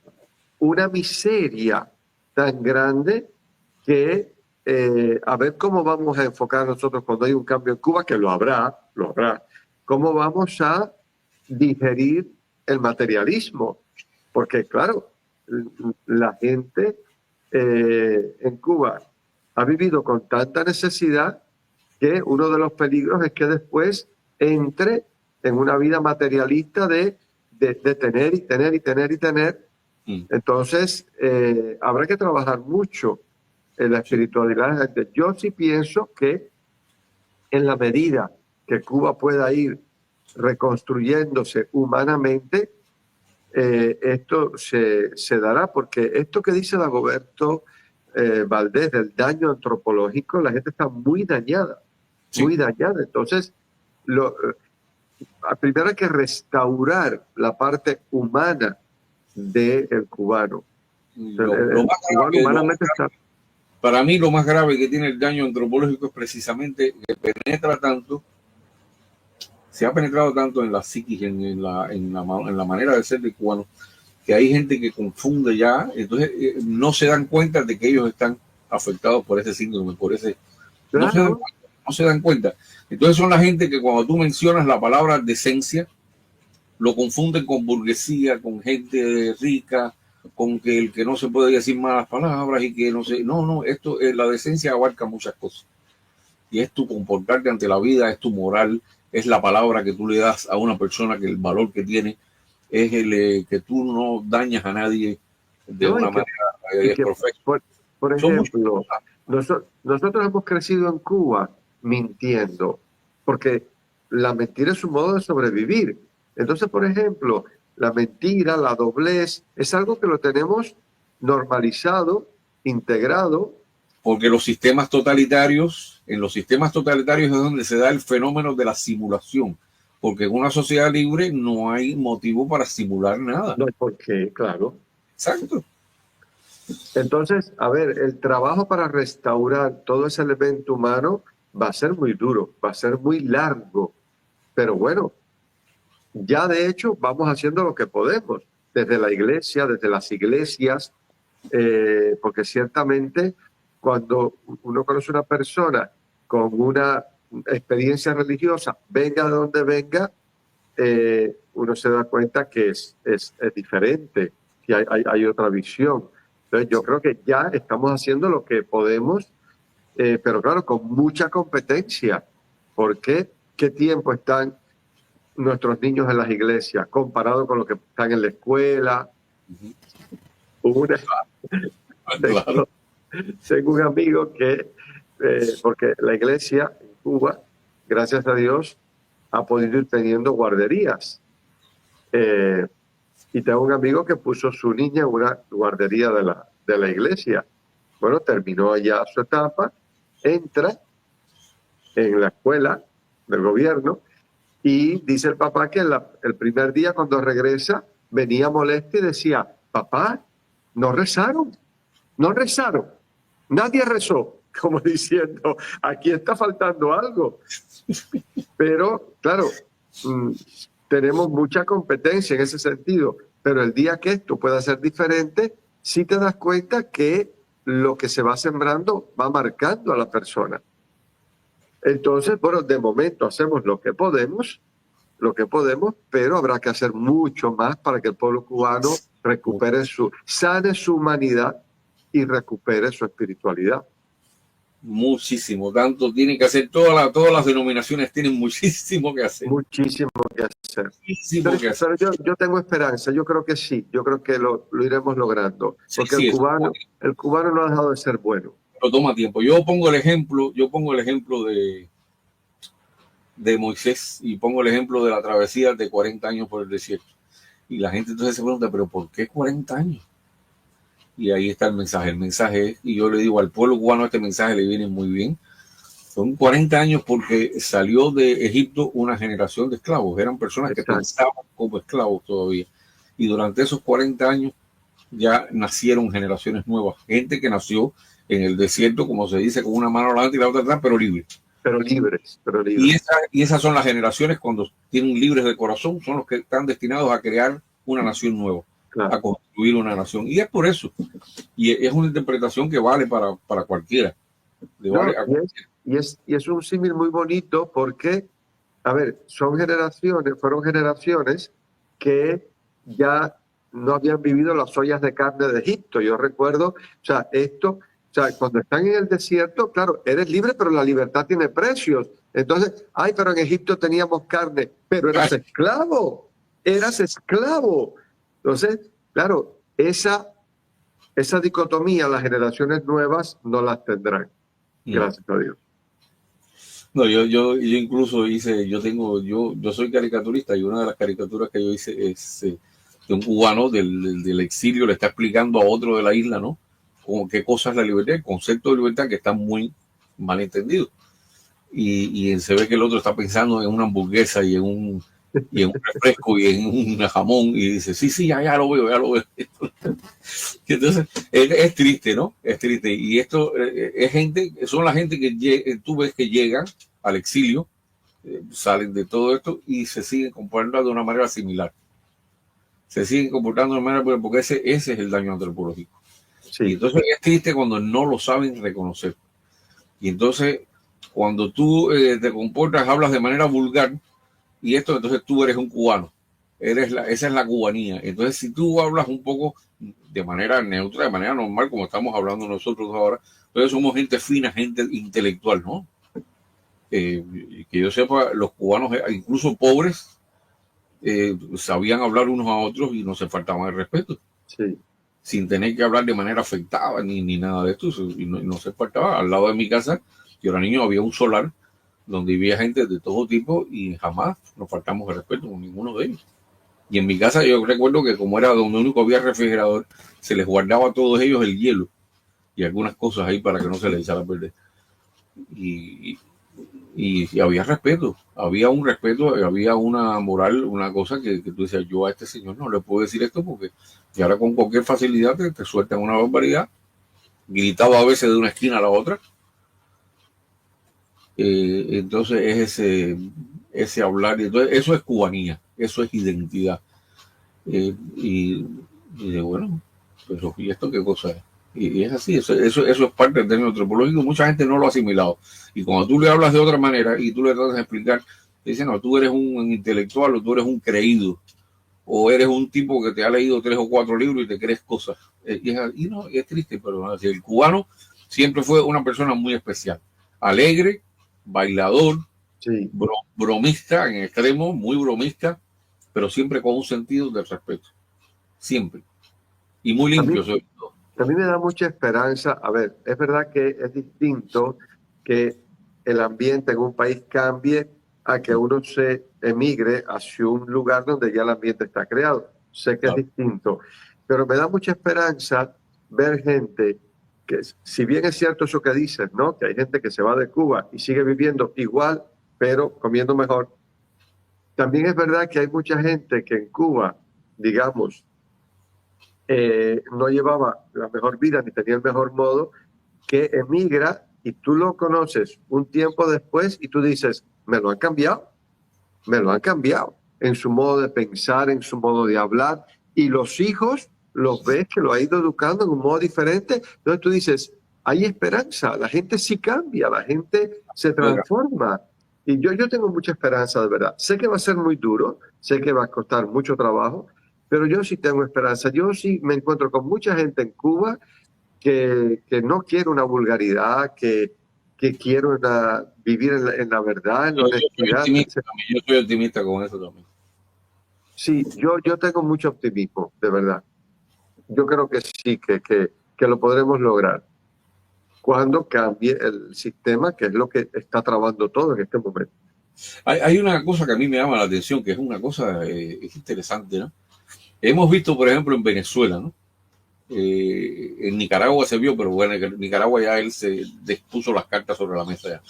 una miseria tan grande que a ver cómo vamos a enfocar nosotros cuando hay un cambio en Cuba, que lo habrá, cómo vamos a digerir el materialismo, porque claro, la gente en Cuba ha vivido con tanta necesidad que uno de los peligros es que después entre en una vida materialista de tener y tener y tener y tener.
Mm,
Entonces, habrá que trabajar mucho en la
sí.
espiritualidad. Yo sí pienso que en la medida que Cuba pueda ir reconstruyéndose humanamente, esto se dará, porque esto que dice Dagoberto Valdés del daño antropológico, la gente está muy dañada,
Sí.
muy dañada. Entonces, primero hay que restaurar la parte humana del cubano.
Lo
El
más
cubano
grave,
humanamente está...
para mí lo más grave que tiene el daño antropológico es precisamente que penetra tanto, se ha penetrado tanto en la psiquis, en la manera de ser del cubano, que hay gente que confunde ya, entonces no se dan cuenta de que ellos están afectados por ese síndrome, no se dan
Claro,
cuenta, no se dan cuenta. Entonces son la gente que cuando tú mencionas la palabra decencia, lo confunden con burguesía, con gente rica, con que el que no se puede decir malas palabras y que no sé, no, esto, la decencia abarca muchas cosas. Y es tu comportarte ante la vida, es tu moral, es la palabra que tú le das a una persona, que el valor que tiene es el que tú no dañas a nadie de
¿no?
una manera
Y que
perfecta.
por
Son muchas
ejemplo,
cosas.
nosotros hemos crecido en Cuba mintiendo, porque la mentira es un modo de sobrevivir. Entonces, por ejemplo, la mentira, la doblez, es algo que lo tenemos normalizado, integrado.
Porque en los sistemas totalitarios es donde se da el fenómeno de la simulación. Porque en una sociedad libre no hay motivo para simular nada.
No hay por qué, claro.
Exacto.
Entonces, a ver, el trabajo para restaurar todo ese elemento humano va a ser muy duro, va a ser muy largo, pero bueno, ya de hecho vamos haciendo lo que podemos, desde la iglesia, desde las iglesias, porque ciertamente cuando uno conoce a una persona con una experiencia religiosa, venga de donde venga, uno se da cuenta que es diferente, que hay otra visión. Entonces yo creo que ya estamos haciendo lo que podemos, pero claro, con mucha competencia, porque ¿qué tiempo están nuestros niños en las iglesias comparado con lo que están en la escuela? Hubo una,
Claro.
tengo un amigo que, porque la iglesia en Cuba, gracias a Dios, ha podido ir teniendo guarderías. Y tengo un amigo que puso su niña en una guardería de la iglesia. Bueno, terminó allá su etapa, entra en la escuela del gobierno y dice el papá que el primer día cuando regresa venía molesto y decía, papá, no rezaron, no rezaron, nadie rezó, como diciendo, aquí está faltando algo. Pero, claro, tenemos mucha competencia en ese sentido, pero el día que esto pueda ser diferente, sí te das cuenta que lo que se va sembrando va marcando a la persona. Entonces, bueno, de momento hacemos lo que podemos, pero habrá que hacer mucho más para que el pueblo cubano recupere sane su humanidad y recupere su espiritualidad.
Muchísimo, tanto tienen que hacer, todas las denominaciones tienen muchísimo que hacer.
Muchísimo que hacer.
Muchísimo que hacer.
Pero yo tengo esperanza, yo creo que sí, yo creo que lo iremos logrando,
Sí,
porque
sí,
el cubano no ha dejado de ser bueno.
pero toma tiempo. Yo pongo el ejemplo de Moisés y pongo el ejemplo de la travesía de 40 años por el desierto. Y la gente entonces se pregunta, ¿pero por qué 40 años? Y ahí está el mensaje. El mensaje es, y yo le digo al pueblo cubano, este mensaje le viene muy bien. Son 40 años porque salió de Egipto una generación de esclavos. Eran personas que pensaban como esclavos todavía. Y durante esos 40 años ya nacieron generaciones nuevas. Gente que nació en el desierto, como se dice, con una mano adelante y la otra atrás, pero libres.
Pero libres, pero libres.
Y esas son las generaciones cuando tienen libres de corazón, son los que están destinados a crear una nación nueva, claro, a construir una nación. Y es por eso. Y es una interpretación que vale para cualquiera.
No, y es un símil muy bonito porque, a ver, fueron generaciones que ya no habían vivido las ollas de carne de Egipto. Yo recuerdo, o sea, cuando están en el desierto, claro, eres libre, pero la libertad tiene precios. Entonces, pero en Egipto teníamos carne, pero eras esclavo. Entonces, claro, esa dicotomía las generaciones nuevas no las tendrán. Gracias a Dios.
No, yo incluso yo soy caricaturista y una de las caricaturas que yo hice es de un cubano del exilio le está explicando a otro de la isla, ¿no? Como qué cosa es la libertad, el concepto de libertad que está muy mal entendido. Y se ve que el otro está pensando en una hamburguesa y en un refresco y en un jamón y dice, sí, ya lo veo. Entonces, es triste, ¿no? Es triste. Y esto son la gente que tú ves que llegan al exilio, salen de todo esto y se siguen comportando de una manera similar. Se siguen comportando de una manera, porque ese es el daño antropológico. Sí. Y entonces es triste cuando no lo saben reconocer. Y entonces, cuando tú te comportas, hablas de manera vulgar, y entonces tú eres un cubano. Esa es la cubanía. Entonces, si tú hablas un poco de manera neutra, de manera normal, como estamos hablando nosotros ahora, entonces somos gente fina, gente intelectual, ¿no? Que yo sepa, los cubanos, incluso pobres, sabían hablar unos a otros y no se faltaban el respeto. Sí. Sin tener que hablar de manera afectada ni nada de esto. Y no se faltaba. Al lado de mi casa, yo era niño, había un solar donde vivía gente de todo tipo y jamás nos faltamos el respeto con ninguno de ellos. Y en mi casa yo recuerdo que como era donde único había refrigerador, se les guardaba a todos ellos el hielo y algunas cosas ahí para que no se les echara a perder. Y había respeto, había un respeto, había una moral, una cosa que tú decías, yo a este señor no le puedo decir esto porque y ahora con cualquier facilidad te sueltan una barbaridad. Gritaba a veces de una esquina a la otra. Entonces es ese hablar, entonces eso es cubanía, eso es identidad. Y bueno, pero ¿y esto qué cosa es? Y es así, eso es parte del término antropológico. Mucha gente no lo ha asimilado. Y cuando tú le hablas de otra manera y tú le tratas de explicar, te dicen, no, tú eres un intelectual o tú eres un creído. O eres un tipo que te ha leído 3 o 4 libros y te crees cosas. Y no, es triste, pero así, el cubano siempre fue una persona muy especial. Alegre, bailador, sí, bromista en extremo, muy bromista, pero siempre con un sentido de respeto. Siempre. y muy
A mí,
limpio sobre todo.
a mí me da mucha esperanza. A ver, es verdad que es distinto que el ambiente en un país cambie a que uno se emigre hacia un lugar donde ya el ambiente está creado. Sé que es
Claro,
distinto, pero me da mucha esperanza ver gente que, si bien es cierto eso que dices, ¿no? Que hay gente que se va de Cuba y sigue viviendo igual, pero comiendo mejor. También es verdad que hay mucha gente que en Cuba, digamos, no llevaba la mejor vida ni tenía el mejor modo, que emigra y tú lo conoces un tiempo después y tú dices, me lo han cambiado en su modo de pensar, en su modo de hablar, y los hijos los ves que lo ha ido educando en un modo diferente, entonces tú dices, hay esperanza, la gente sí cambia, la gente se
juega.
transforma. Y yo tengo mucha esperanza, de verdad. Sé que va a ser muy duro, sé que va a costar mucho trabajo, pero yo sí tengo esperanza. Yo sí me encuentro con mucha gente en Cuba que no quiere una vulgaridad, que quiere vivir en la verdad, en la
Yo soy
honestidad.
optimista también, yo soy optimista con eso también.
Sí, yo tengo mucho optimismo, de verdad. Yo creo que sí, que lo podremos lograr cuando cambie el sistema, que es lo que está trabando todo en este momento.
Hay una cosa que a mí me llama la atención, que es una cosa es interesante, ¿no? Hemos visto, por ejemplo, en Venezuela, ¿no? En Nicaragua se vio, pero bueno, en Nicaragua ya él se dispuso las cartas sobre la mesa ya.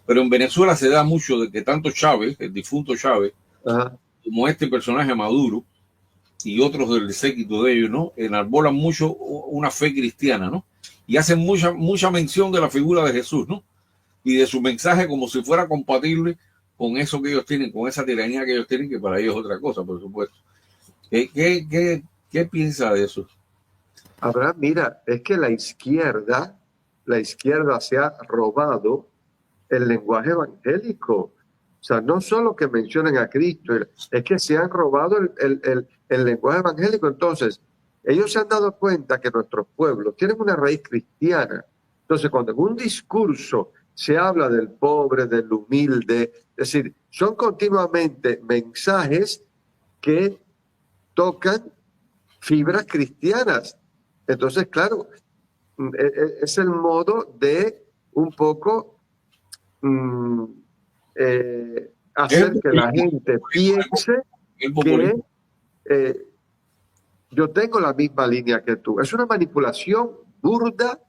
Pero en Venezuela se da mucho de que tanto Chávez, el difunto Chávez,
Ajá.
como este personaje Maduro y otros del séquito de ellos, ¿no? Enarbolan mucho una fe cristiana, ¿no? Y hacen mucha mención de la figura de Jesús, ¿no? Y de su mensaje como si fuera compatible con eso que ellos tienen, con esa tiranía que ellos tienen, que para ellos es otra cosa, por supuesto. ¿Qué piensa de eso?
Abraham, mira, es que la izquierda se ha robado el lenguaje evangélico. O sea, no solo que mencionen a Cristo, es que se han robado el lenguaje evangélico. Entonces, ellos se han dado cuenta que nuestros pueblos tienen una raíz cristiana. Entonces, cuando en un discurso se habla del pobre, del humilde, es decir, son continuamente mensajes que tocan fibras cristianas. Entonces, claro, es el modo de un poco
Es el
hacer que la
populismo,
gente piense
el
que
populismo.
yo tengo la misma línea que tú. Es una manipulación burda,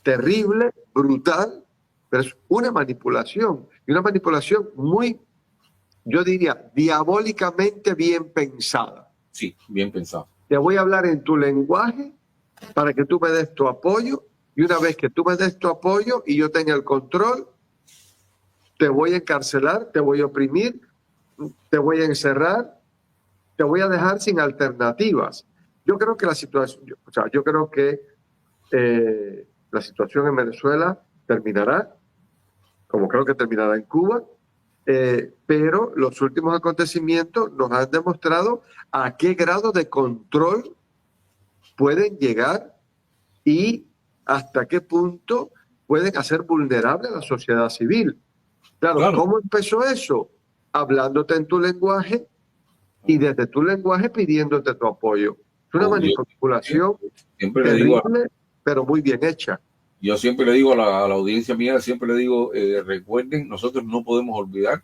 terrible, brutal, pero es una manipulación. Y una manipulación muy, yo diría, diabólicamente bien pensada.
Sí, bien pensado.
Te voy a hablar en tu lenguaje para que tú me des tu apoyo, y una vez que tú me des tu apoyo y yo tenga el control, te voy a encarcelar, te voy a oprimir, te voy a encerrar, te voy a dejar sin alternativas. Yo creo que la situación, o sea, yo creo que la situación en Venezuela terminará, como creo que terminará en Cuba, pero los últimos acontecimientos nos han demostrado a qué grado de control pueden llegar y hasta qué punto pueden hacer vulnerable a la sociedad civil. Claro,
Claro,
¿cómo empezó eso? Hablándote en tu lenguaje y desde tu lenguaje pidiéndote tu apoyo. Es una
yo
manipulación
siempre le digo,
terrible, pero muy bien hecha.
yo siempre le digo a la audiencia mía, siempre le digo, recuerden, nosotros no podemos olvidar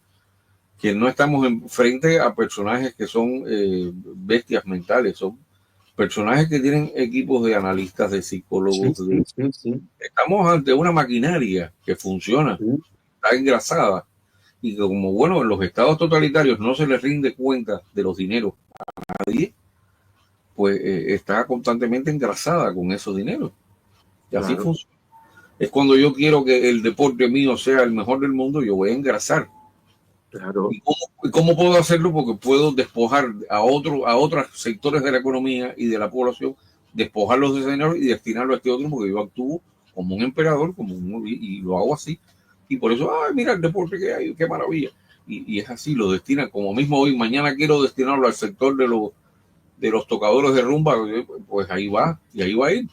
que no estamos frente a personajes que son bestias mentales, son personajes que tienen equipos de analistas, de
Sí,
psicólogos.
sí, sí, sí,
Estamos ante una maquinaria que funciona,
sí,
está engrasada, y que como bueno, en los estados totalitarios no se les rinde cuenta de los dineros a nadie, pues está constantemente engrasada con esos dineros. Y así
claro,
funciona. Es cuando yo quiero que el deporte mío sea el mejor del mundo, yo voy a engrasar.
claro,
Y cómo puedo hacerlo? Porque puedo despojar a otros sectores de la economía y de la población, despojarlos de ese dinero y destinarlo a este otro, porque yo actúo como un emperador, y lo hago así. Y por eso, ay, mira el deporte que hay, qué maravilla. Y es así, lo destinan, como mismo hoy, mañana quiero destinarlo al sector de los tocadores de rumba, pues ahí va, y ahí va a ir.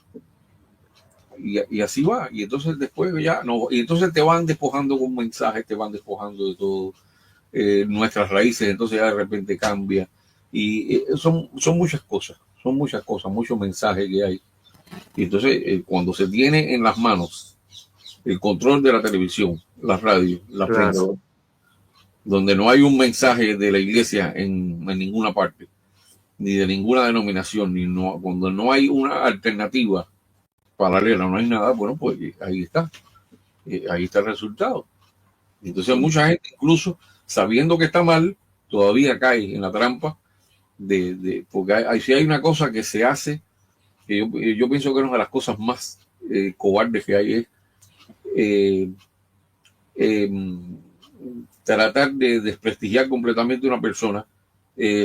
Y así va. Y entonces después ya no, y entonces te van despojando con mensajes, te van despojando de todo, nuestras raíces, entonces ya de repente cambia. Y son muchas cosas, son muchas cosas, muchos mensajes que hay. Y entonces, cuando se tiene en las manos el control de la televisión, la radio, la prensa,
Claro,
donde no hay un mensaje de la iglesia en ninguna parte, ni de ninguna denominación, ni no, cuando no hay una alternativa paralela, no hay nada, bueno, pues ahí está el resultado. Entonces mucha gente, incluso sabiendo que está mal, todavía cae en la trampa porque si hay una cosa que se hace, que yo pienso que una de las cosas más cobardes que hay es eh, eh, tratar de desprestigiar completamente a una persona,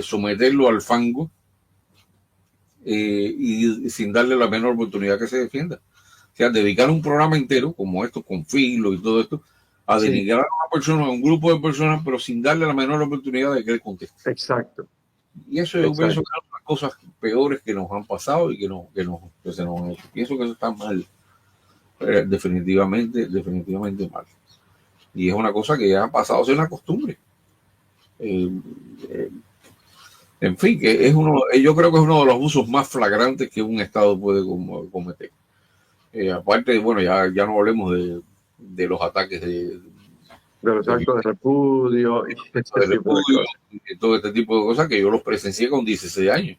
someterlo al fango y sin darle la menor oportunidad que se defienda. O sea, dedicar un programa entero, como esto, con filo y todo esto, a
sí,
denigrar a una persona, a un grupo de personas, pero sin darle la menor oportunidad de que él conteste.
exacto,
Y eso yo pienso
exacto.
que es una de las cosas peores que nos han pasado y que se nos han hecho. Pienso que eso está mal, definitivamente mal. Y es una cosa que ya ha pasado a ser una costumbre. Eh, eh, en fin, que yo creo que es uno de los abusos más flagrantes que un Estado puede cometer. Aparte, bueno, ya no hablemos de los ataques
De los actos de repudio y este
de
tipo de
repudio
cosas.
y todo este tipo de cosas que yo los presencié con 16 años.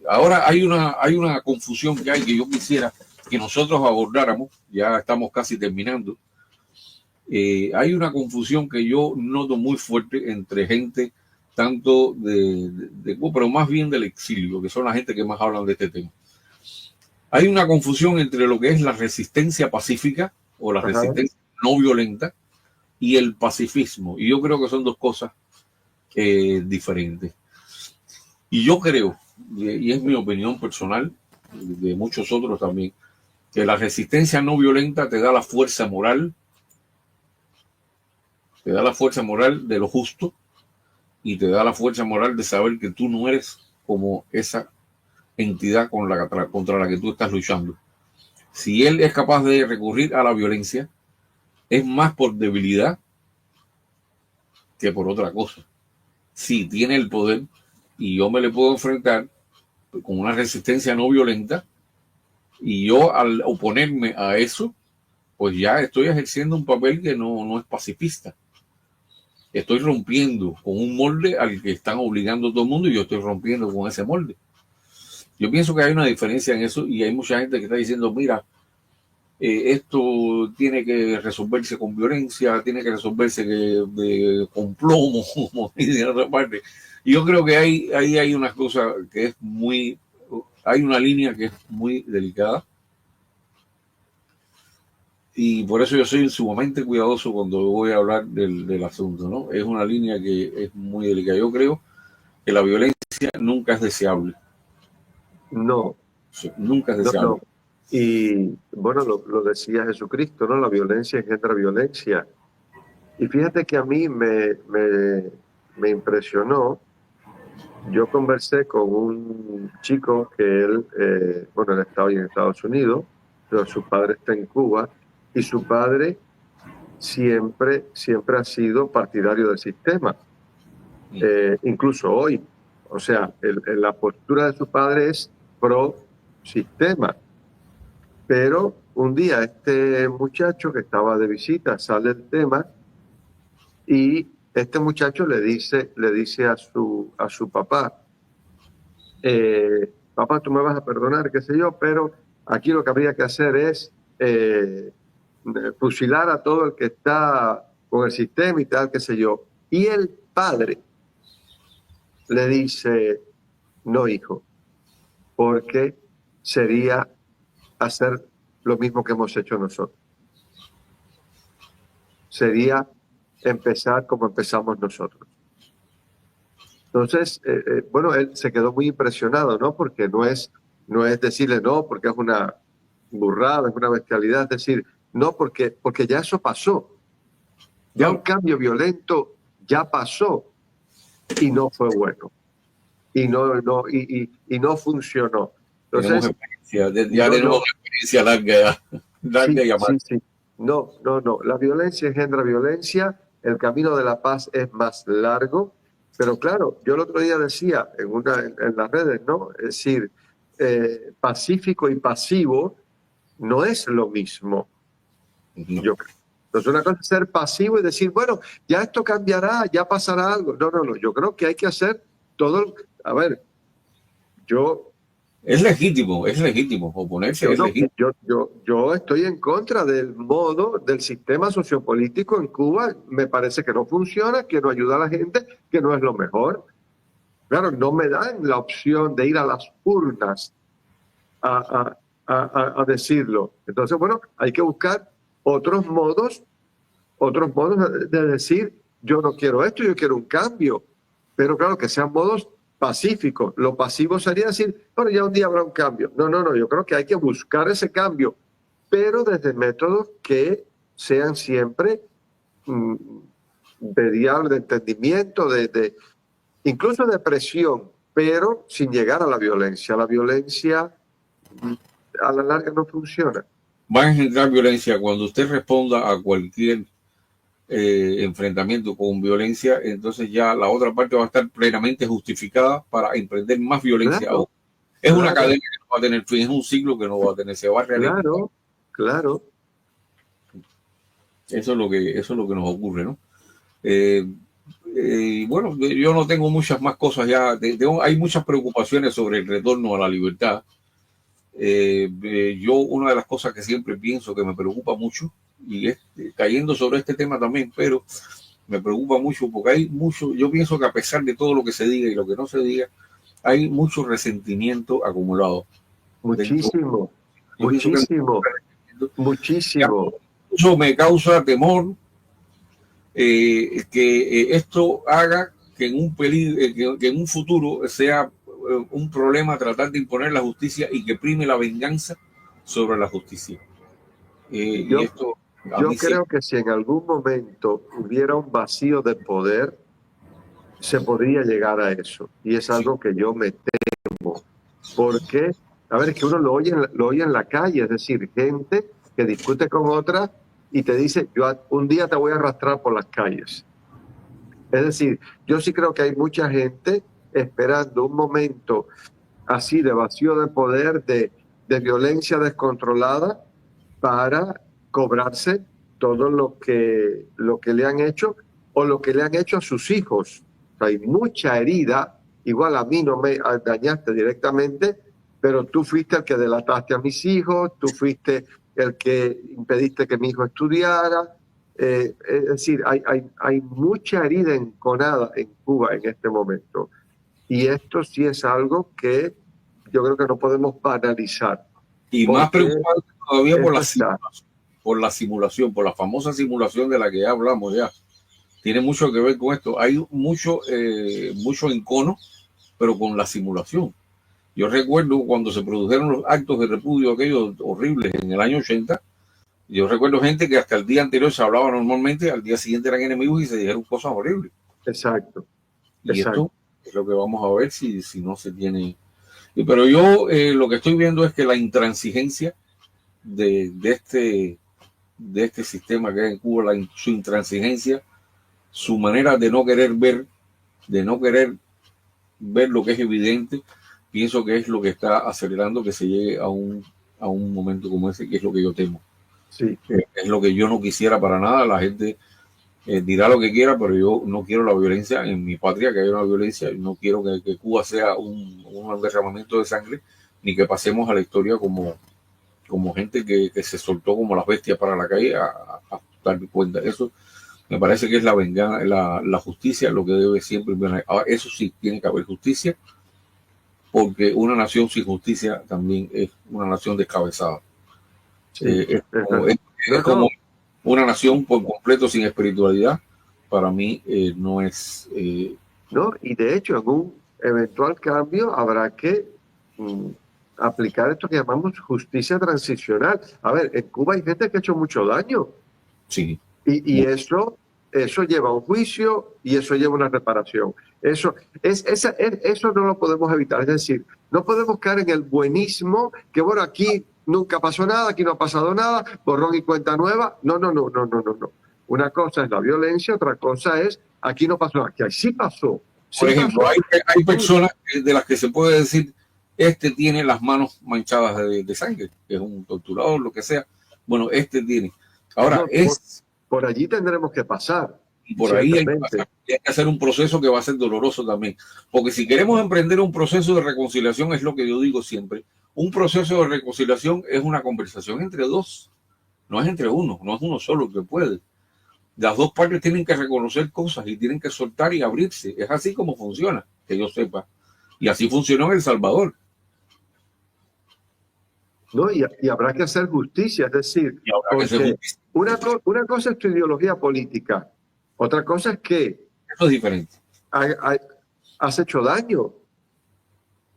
Ahora hay una confusión que yo quisiera que nosotros abordáramos, ya estamos casi terminando. Hay una confusión que yo noto muy fuerte entre gente tanto pero más bien del exilio, que son la gente que más hablan de este tema. Hay una confusión entre lo que es la resistencia pacífica o la
Ajá.
resistencia no violenta y el pacifismo. Y yo creo que son dos cosas diferentes. Y yo creo, y es mi opinión personal, de muchos otros también, que la resistencia no violenta te da la fuerza moral, de lo justo y te da la fuerza moral de saber que tú no eres como esa entidad contra la que tú estás luchando. Si él es capaz de recurrir a la violencia, es más por debilidad que por otra cosa. Si tiene el poder y yo me le puedo enfrentar con una resistencia no violenta y yo al oponerme a eso, pues ya estoy ejerciendo un papel que no es pacifista. Estoy rompiendo con un molde al que están obligando todo el mundo y yo estoy rompiendo con ese molde. Yo pienso que hay una diferencia en eso y hay mucha gente que está diciendo, mira, esto tiene que resolverse con violencia, tiene que resolverse con plomo, como dicen en otra parte. Y yo creo que ahí hay una cosa que es hay una línea que es muy delicada y por eso yo soy sumamente cuidadoso cuando voy a hablar del asunto, ¿no? Es una línea que es muy delicada. Yo creo que la violencia nunca es deseable.
No,
Sí, nunca es
no,
deseable.
no. Y bueno, lo decía Jesucristo, ¿no? La violencia engendra violencia. Y fíjate que a mí me impresionó. Yo conversé con un chico que él está hoy en Estados Unidos, pero su padre está en Cuba y su padre siempre ha sido partidario del sistema, incluso hoy. O sea, la postura de su padre es pro sistema. Pero un día este muchacho que estaba de visita sale el tema y este muchacho le dice a su papá, papá, tú me vas a perdonar, qué sé yo, pero aquí lo que habría que hacer es fusilar a todo el que está con el sistema y tal, qué sé yo. Y el padre le dice, no, hijo, porque sería hacer lo mismo que hemos hecho nosotros. Sería empezar como empezamos nosotros. Entonces, bueno, él se quedó muy impresionado, ¿no? Porque no es decirle no, porque es una burrada, es una bestialidad, es decir, no, porque ya eso pasó. Ya un cambio violento ya pasó y no fue bueno. Y no funcionó.
Tenemos
Entonces,
experiencia, ya tenemos una experiencia larga y amarga.
sí. No. La violencia engendra violencia. El camino de la paz es más largo. Pero claro, yo el otro día decía en las redes, ¿no? Es decir, pacífico y pasivo no es lo mismo.
No.
Yo creo. Entonces, una cosa es ser pasivo y decir, bueno, ya esto cambiará, ya pasará algo. No, no, no. Yo creo que hay que hacer todo. A ver, yo,
Es legítimo, oponerse
yo,
es
no,
legítimo.
yo estoy en contra del modo, del sistema sociopolítico en Cuba. Me parece que no funciona, que no ayuda a la gente, que no es lo mejor. Claro, no me dan la opción de ir a las urnas a decirlo. Entonces, bueno, hay que buscar otros modos de decir, yo no quiero esto, yo quiero un cambio. Pero claro, que sean modos pacíficos. Lo pasivo sería decir, bueno, ya un día habrá un cambio. No, no, no, yo creo que hay que buscar ese cambio, pero desde métodos que sean siempre mm, de diálogo, de entendimiento, incluso de presión, pero sin llegar a la violencia. La violencia a la larga no funciona.
Va a generar violencia cuando usted responda a cualquier enfrentamiento con violencia, entonces ya la otra parte va a estar plenamente justificada para emprender más violencia aún.
Claro,
Es una
claro,
cadena que no va a tener fin, es un ciclo que no va a tener, se va a realizar.
claro, claro.
Eso es lo que nos ocurre, ¿no? Eh, bueno, yo no tengo muchas más cosas ya. Hay muchas preocupaciones sobre el retorno a la libertad. Yo una de las cosas que siempre pienso que me preocupa mucho, y es cayendo sobre este tema también, pero me preocupa mucho porque hay mucho, yo pienso que a pesar de todo lo que se diga y lo que no se diga, hay mucho resentimiento acumulado dentro.
Muchísimo,
Yo pienso que
muchísimo, muchísimo.
eso me causa temor que esto haga que en un que en un futuro sea un problema tratar de imponer la justicia y que prime la venganza sobre la justicia. Y
Yo,
esto a
yo
mí
creo
siempre.
que si en algún momento hubiera un vacío de poder, se podría llegar a eso. Y es
Sí,
algo que yo me temo. Porque, a ver, es que uno lo oye en la calle, es decir, gente que discute con otra y te dice, un día te voy a arrastrar por las calles. Es decir, yo sí creo que hay mucha gente esperando un momento así de vacío de poder, de violencia descontrolada, para cobrarse todo lo que le han hecho o lo que le han hecho a sus hijos. O sea, hay mucha herida, igual a mí no me dañaste directamente, pero tú fuiste el que delataste a mis hijos, tú fuiste el que impediste que mi hijo estudiara. Es decir, hay mucha herida enconada en Cuba en este momento. Y esto sí es algo que yo creo que no podemos banalizar,
y más
porque
preocupante todavía
esto está.
por la famosa simulación de la que ya hablamos ya. Tiene mucho que ver con esto. Hay mucho encono, pero con la simulación. Yo recuerdo cuando se produjeron los actos de repudio aquellos horribles en el año 80. Yo recuerdo gente que hasta el día anterior se hablaba normalmente, al día siguiente eran enemigos y se dijeron cosas horribles.
Exacto,
Y
exacto.
esto es lo que vamos a ver si no se tiene. Pero yo lo que estoy viendo es que la intransigencia de, de, este, de este sistema que hay en Cuba, su intransigencia, su manera de no querer ver lo que es evidente, pienso que es lo que está acelerando que se llegue a un momento como ese, que es lo que yo temo.
Sí,
Es lo que yo no quisiera para nada. La gente dirá lo que quiera, pero yo no quiero la violencia en mi patria, que haya una violencia. No quiero que Cuba sea un derramamiento de sangre, ni que pasemos a la historia como gente que se soltó como las bestias para la calle a dar cuenta. Eso me parece que es la venganza, la justicia, lo que debe siempre. Ahora, eso sí, tiene que haber justicia, porque una nación sin justicia también es una nación descabezada.
sí.
Es
No,
como
no,
una nación por completo sin espiritualidad. Para mí no es.
no. Y de hecho, en un eventual cambio habrá que aplicar esto que llamamos justicia transicional. A ver, en Cuba hay gente que ha hecho mucho daño
Sí,
y eso lleva a un juicio y eso lleva a una reparación. Eso no lo podemos evitar. Es decir, no podemos caer en el buenismo que, bueno, aquí nunca pasó nada, aquí no ha pasado nada, borrón y cuenta nueva. No, no, no, no, no, no, no. Una cosa es la violencia, otra cosa es aquí no pasó nada, aquí sí pasó.
Por ejemplo, hay personas de las que se puede decir, este tiene las manos manchadas de sangre, que es un torturador, lo que sea. Bueno, este tiene. Ahora,
no, por allí tendremos que pasar.
Y por ahí hay que hacer un proceso que va a ser doloroso también. Porque si queremos emprender un proceso de reconciliación, es lo que yo digo siempre, un proceso de reconciliación es una conversación entre dos, no es entre uno, no es uno solo el que puede. Las dos partes tienen que reconocer cosas y tienen que soltar y abrirse. Es así como funciona, que yo sepa. Y así funcionó en El Salvador.
¿No? Y habrá que hacer justicia, es decir, una cosa es tu ideología política, otra cosa es que
eso es diferente.
Has hecho daño.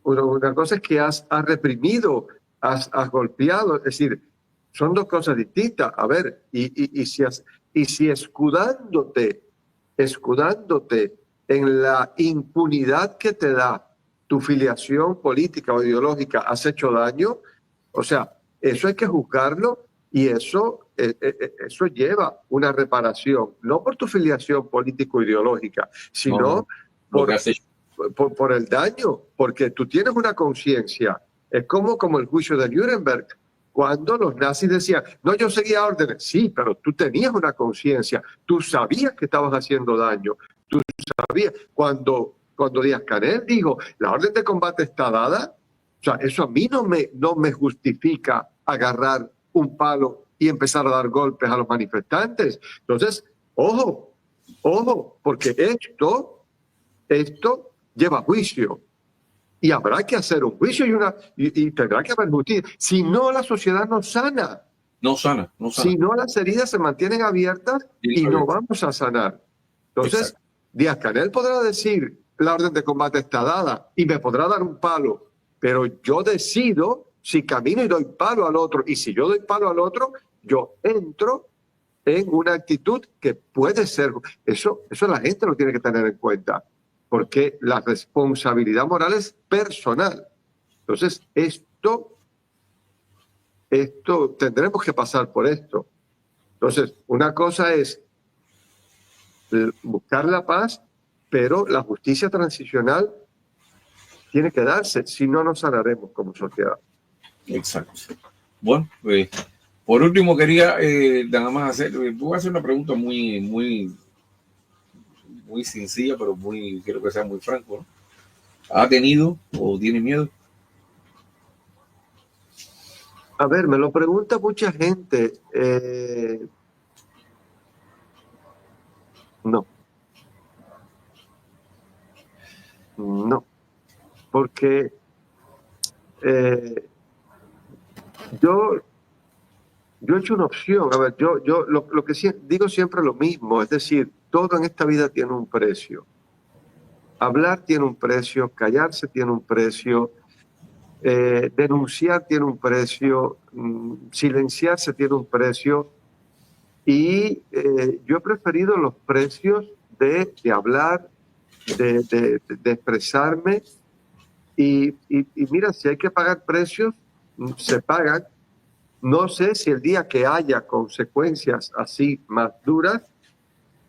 Una cosa es que has reprimido, has golpeado, es decir, son dos cosas distintas. A ver, y si escudándote en la impunidad que te da tu filiación política o ideológica, has hecho daño, o sea, eso hay que juzgarlo y eso lleva una reparación, no por tu filiación político-ideológica, sino por el daño, porque tú tienes una conciencia. Es como el juicio de Nuremberg, cuando los nazis decían, no, yo seguía órdenes. Sí, pero tú tenías una conciencia, tú sabías que estabas haciendo daño, tú sabías. Cuando Díaz-Canel dijo, la orden de combate está dada, o sea, eso a mí no me justifica agarrar un palo y empezar a dar golpes a los manifestantes. Entonces, ojo, porque esto lleva juicio y habrá que hacer un juicio y tendrá que haber justicia. Si no, la sociedad no sana.
No sana.
Si no, las heridas se mantienen abiertas y no vamos a sanar. Entonces, Díaz-Canel podrá decir, la orden de combate está dada y me podrá dar un palo, pero yo decido si camino y doy palo al otro. Y si yo doy palo al otro, yo entro en una actitud que puede ser. Eso la gente lo tiene que tener en cuenta, porque la responsabilidad moral es personal. Entonces, esto tendremos que pasar por esto. Entonces, una cosa es buscar la paz, pero la justicia transicional tiene que darse, si no nos sanaremos como sociedad.
Exacto. Bueno, por último quería nada más voy a hacer una pregunta muy sencilla, pero quiero que sea muy franco, ¿no? ¿Ha tenido o tiene miedo?
A ver, me lo pregunta mucha gente. No, porque yo he hecho una opción. A ver, yo lo que digo siempre lo mismo, es decir, todo en esta vida tiene un precio. Hablar tiene un precio, callarse tiene un precio, denunciar tiene un precio, silenciarse tiene un precio. Y yo he preferido los precios de hablar, de expresarme. Y mira, si hay que pagar precios, se pagan. No sé si el día que haya consecuencias así más duras,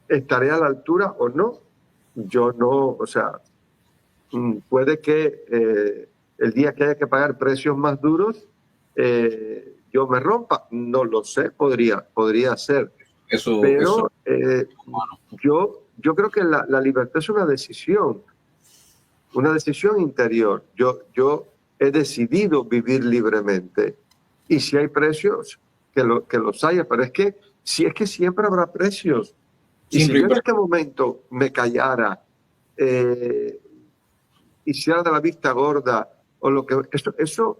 estaré a la altura o no. Yo no, o sea, puede que el día que haya que pagar precios más duros, yo me rompa. No lo sé, podría ser. Pero yo creo que la libertad es una decisión interior. Yo he decidido vivir libremente. Y si hay precios, que los haya, pero es que siempre habrá precios. Y si yo en este momento me callara, hiciera de la vista gorda, o lo que eso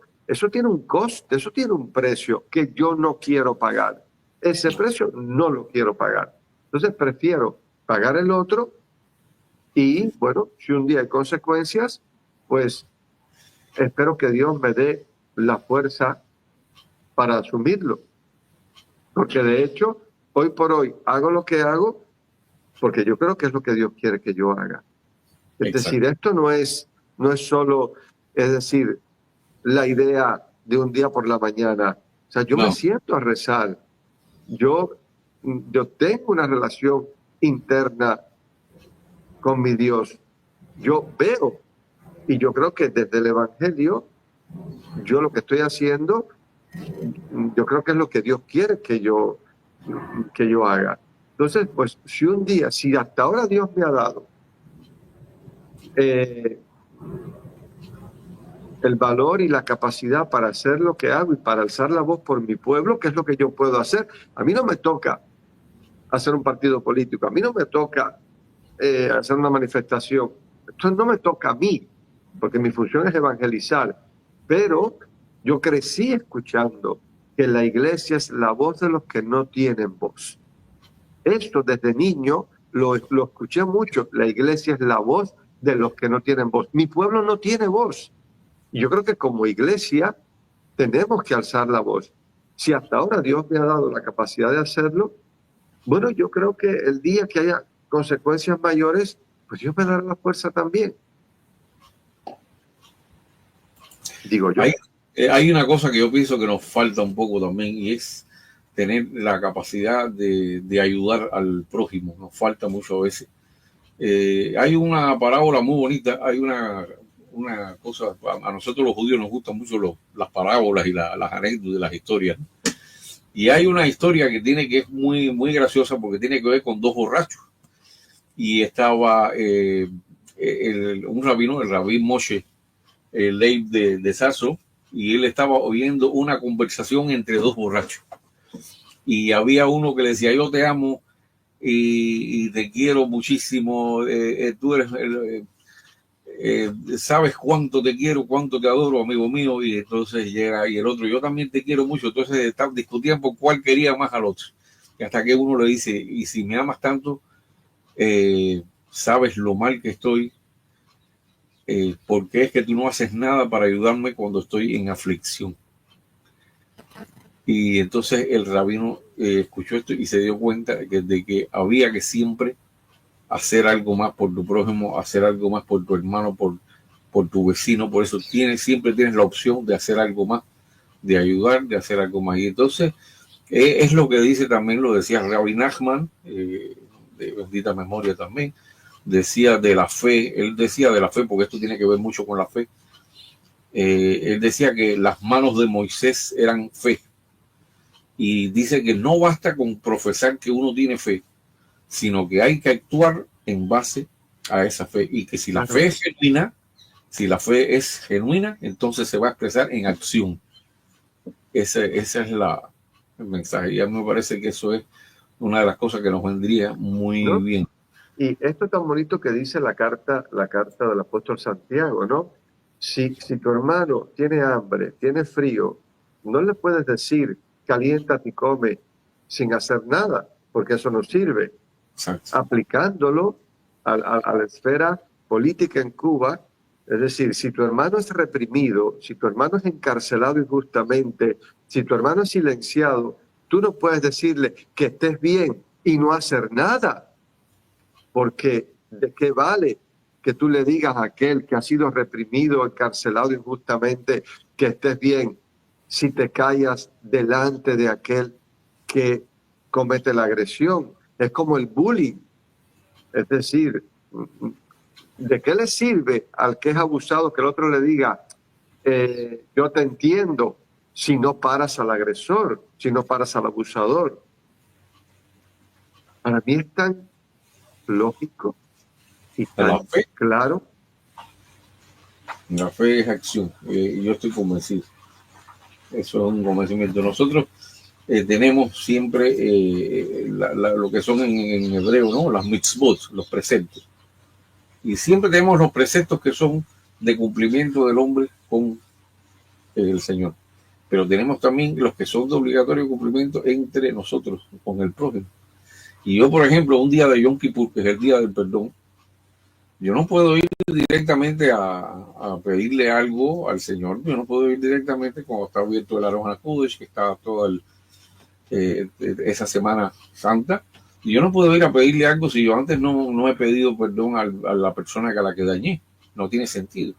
tiene un coste, eso tiene un precio que yo no quiero pagar. Ese precio no lo quiero pagar. Entonces prefiero pagar el otro y, bueno, si un día hay consecuencias, pues espero que Dios me dé la fuerza para asumirlo. Porque de hecho, hoy por hoy hago lo que hago porque yo creo que es lo que Dios quiere que yo haga. Es decir, esto no es solo, es decir, la idea de un día por la mañana. O sea, yo me siento a rezar. Yo tengo una relación interna con mi Dios yo veo, y yo creo que desde el Evangelio, yo lo que estoy haciendo, yo creo que es lo que Dios quiere que yo haga. Entonces, pues si hasta ahora Dios me ha dado el valor y la capacidad para hacer lo que hago y para alzar la voz por mi pueblo, ¿qué es lo que yo puedo hacer? A mí no me toca hacer un partido político, a mí no me toca hacer una manifestación, esto no me toca a mí, porque mi función es evangelizar, pero yo crecí escuchando que la iglesia es la voz de los que no tienen voz. Esto desde niño lo escuché mucho, la iglesia es la voz de los que no tienen voz. Mi pueblo no tiene voz. Y yo creo que como iglesia tenemos que alzar la voz. Si hasta ahora Dios me ha dado la capacidad de hacerlo, bueno, yo creo que el día que haya consecuencias mayores, pues Dios me dará la fuerza también. Digo yo.
Hay una cosa que yo pienso que nos falta un poco también, y es tener la capacidad de ayudar al prójimo. Nos falta mucho a veces. Hay una parábola muy bonita, hay una cosa, a nosotros los judíos nos gustan mucho las parábolas y las anécdotas, las historias. Y hay una historia que es muy, muy graciosa porque tiene que ver con dos borrachos. Y estaba un rabino, el rabí Moshe Leib de Sasso, y él estaba oyendo una conversación entre dos borrachos. Y había uno que le decía, yo te amo y te quiero muchísimo, tú eres, sabes cuánto te quiero, cuánto te adoro, amigo mío. Y entonces llega, y el otro, yo también te quiero mucho. Entonces discutían por cuál quería más al otro. Y hasta que uno le dice, y si me amas tanto, sabes lo mal que estoy, porque es que tú no haces nada para ayudarme cuando estoy en aflicción. Y entonces el rabino escuchó esto y se dio cuenta de que había que siempre hacer algo más por tu prójimo, hacer algo más por tu hermano, por tu vecino. Por eso siempre tienes la opción de hacer algo más, de ayudar, de hacer algo más. Y entonces es lo que dice también, lo decía Rabbi Nachman, de bendita memoria también, decía de la fe, él decía de la fe, porque esto tiene que ver mucho con la fe. Él decía que las manos de Moisés eran fe. Y dice que no basta con profesar que uno tiene fe, sino que hay que actuar en base a esa fe. Y que si la fe es genuina, entonces se va a expresar en acción. Ese es el mensaje. Y a mí me parece que eso es una de las cosas que nos vendría muy bien.
Y esto es tan bonito que dice la carta del apóstol Santiago, ¿no? Si tu hermano tiene hambre, tiene frío, no le puedes decir, caliéntate y come sin hacer nada, porque eso no sirve.
Exacto.
Aplicándolo a la esfera política en Cuba, es decir, si tu hermano es reprimido, si tu hermano es encarcelado injustamente, si tu hermano es silenciado, tú no puedes decirle que estés bien y no hacer nada, porque ¿de qué vale que tú le digas a aquel que ha sido reprimido, encarcelado injustamente, que estés bien, si te callas delante de aquel que comete la agresión? Es como el bullying. Es decir, ¿de qué le sirve al que es abusado que el otro le diga, yo te entiendo, si no paras al agresor, si no paras al abusador? Para mí es tan lógico y tan claro.
La fe es acción. Yo estoy convencido. Eso es un convencimiento. Nosotros tenemos siempre lo que son en hebreo, ¿no? Las mitzvot, los preceptos. Y siempre tenemos los preceptos que son de cumplimiento del hombre con el Señor. Pero tenemos también los que son de obligatorio cumplimiento entre nosotros, con el prójimo. Y yo, por ejemplo, un día de Yom Kippur, que es el día del perdón, yo no puedo ir directamente a pedirle algo al Señor. Yo no puedo ir directamente cuando está abierto el Aron HaKodesh, que está toda esa Semana Santa. Y yo no puedo ir a pedirle algo si yo antes no he pedido perdón a la persona a la que dañé. No tiene sentido.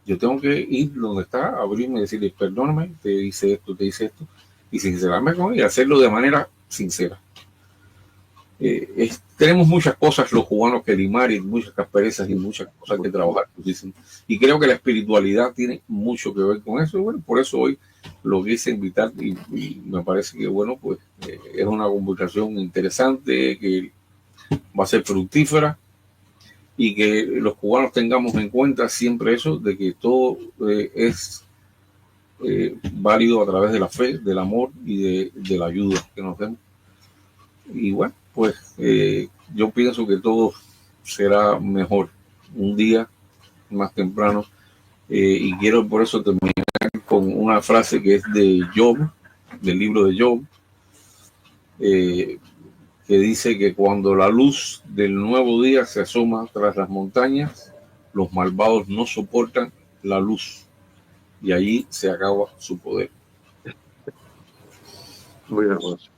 Yo tengo que ir donde está, abrirme y decirle, perdóname, te hice esto. Y sincerarme con él y hacerlo de manera sincera. tenemos muchas cosas los cubanos que limar y muchas asperezas y muchas cosas que trabajar. Y creo que la espiritualidad tiene mucho que ver con eso. Y bueno, por eso hoy lo quise invitar y me parece que, bueno, pues es una conversación interesante que va a ser fructífera y que los cubanos tengamos en cuenta siempre eso de que todo es válido a través de la fe, del amor y de la ayuda que nos demos. Y bueno, pues yo pienso que todo será mejor un día más temprano. Y quiero por eso terminar con una frase que es de Job, del libro de Job, que dice que cuando la luz del nuevo día se asoma tras las montañas, los malvados no soportan la luz y allí se acaba su poder.
Muy hermoso.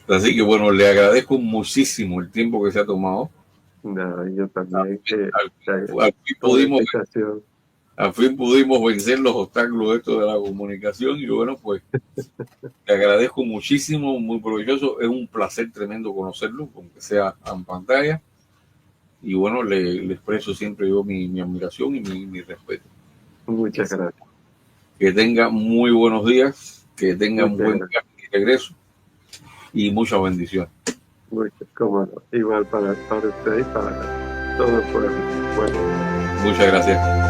Así que bueno, le agradezco muchísimo el tiempo que se ha tomado.
Nada, yo también.
Al fin pudimos vencer los obstáculos estos de la comunicación y bueno, pues te agradezco muchísimo, muy provechoso. Es un placer tremendo conocerlo, aunque sea en pantalla. Y bueno, le expreso siempre yo mi admiración y mi respeto.
Muchas gracias.
Que tenga muy buenos días, que tenga un buen viaje y regreso y mucha bendición.
Cómo no. Igual para usted y para todo el pueblo. Bueno.
Muchas gracias.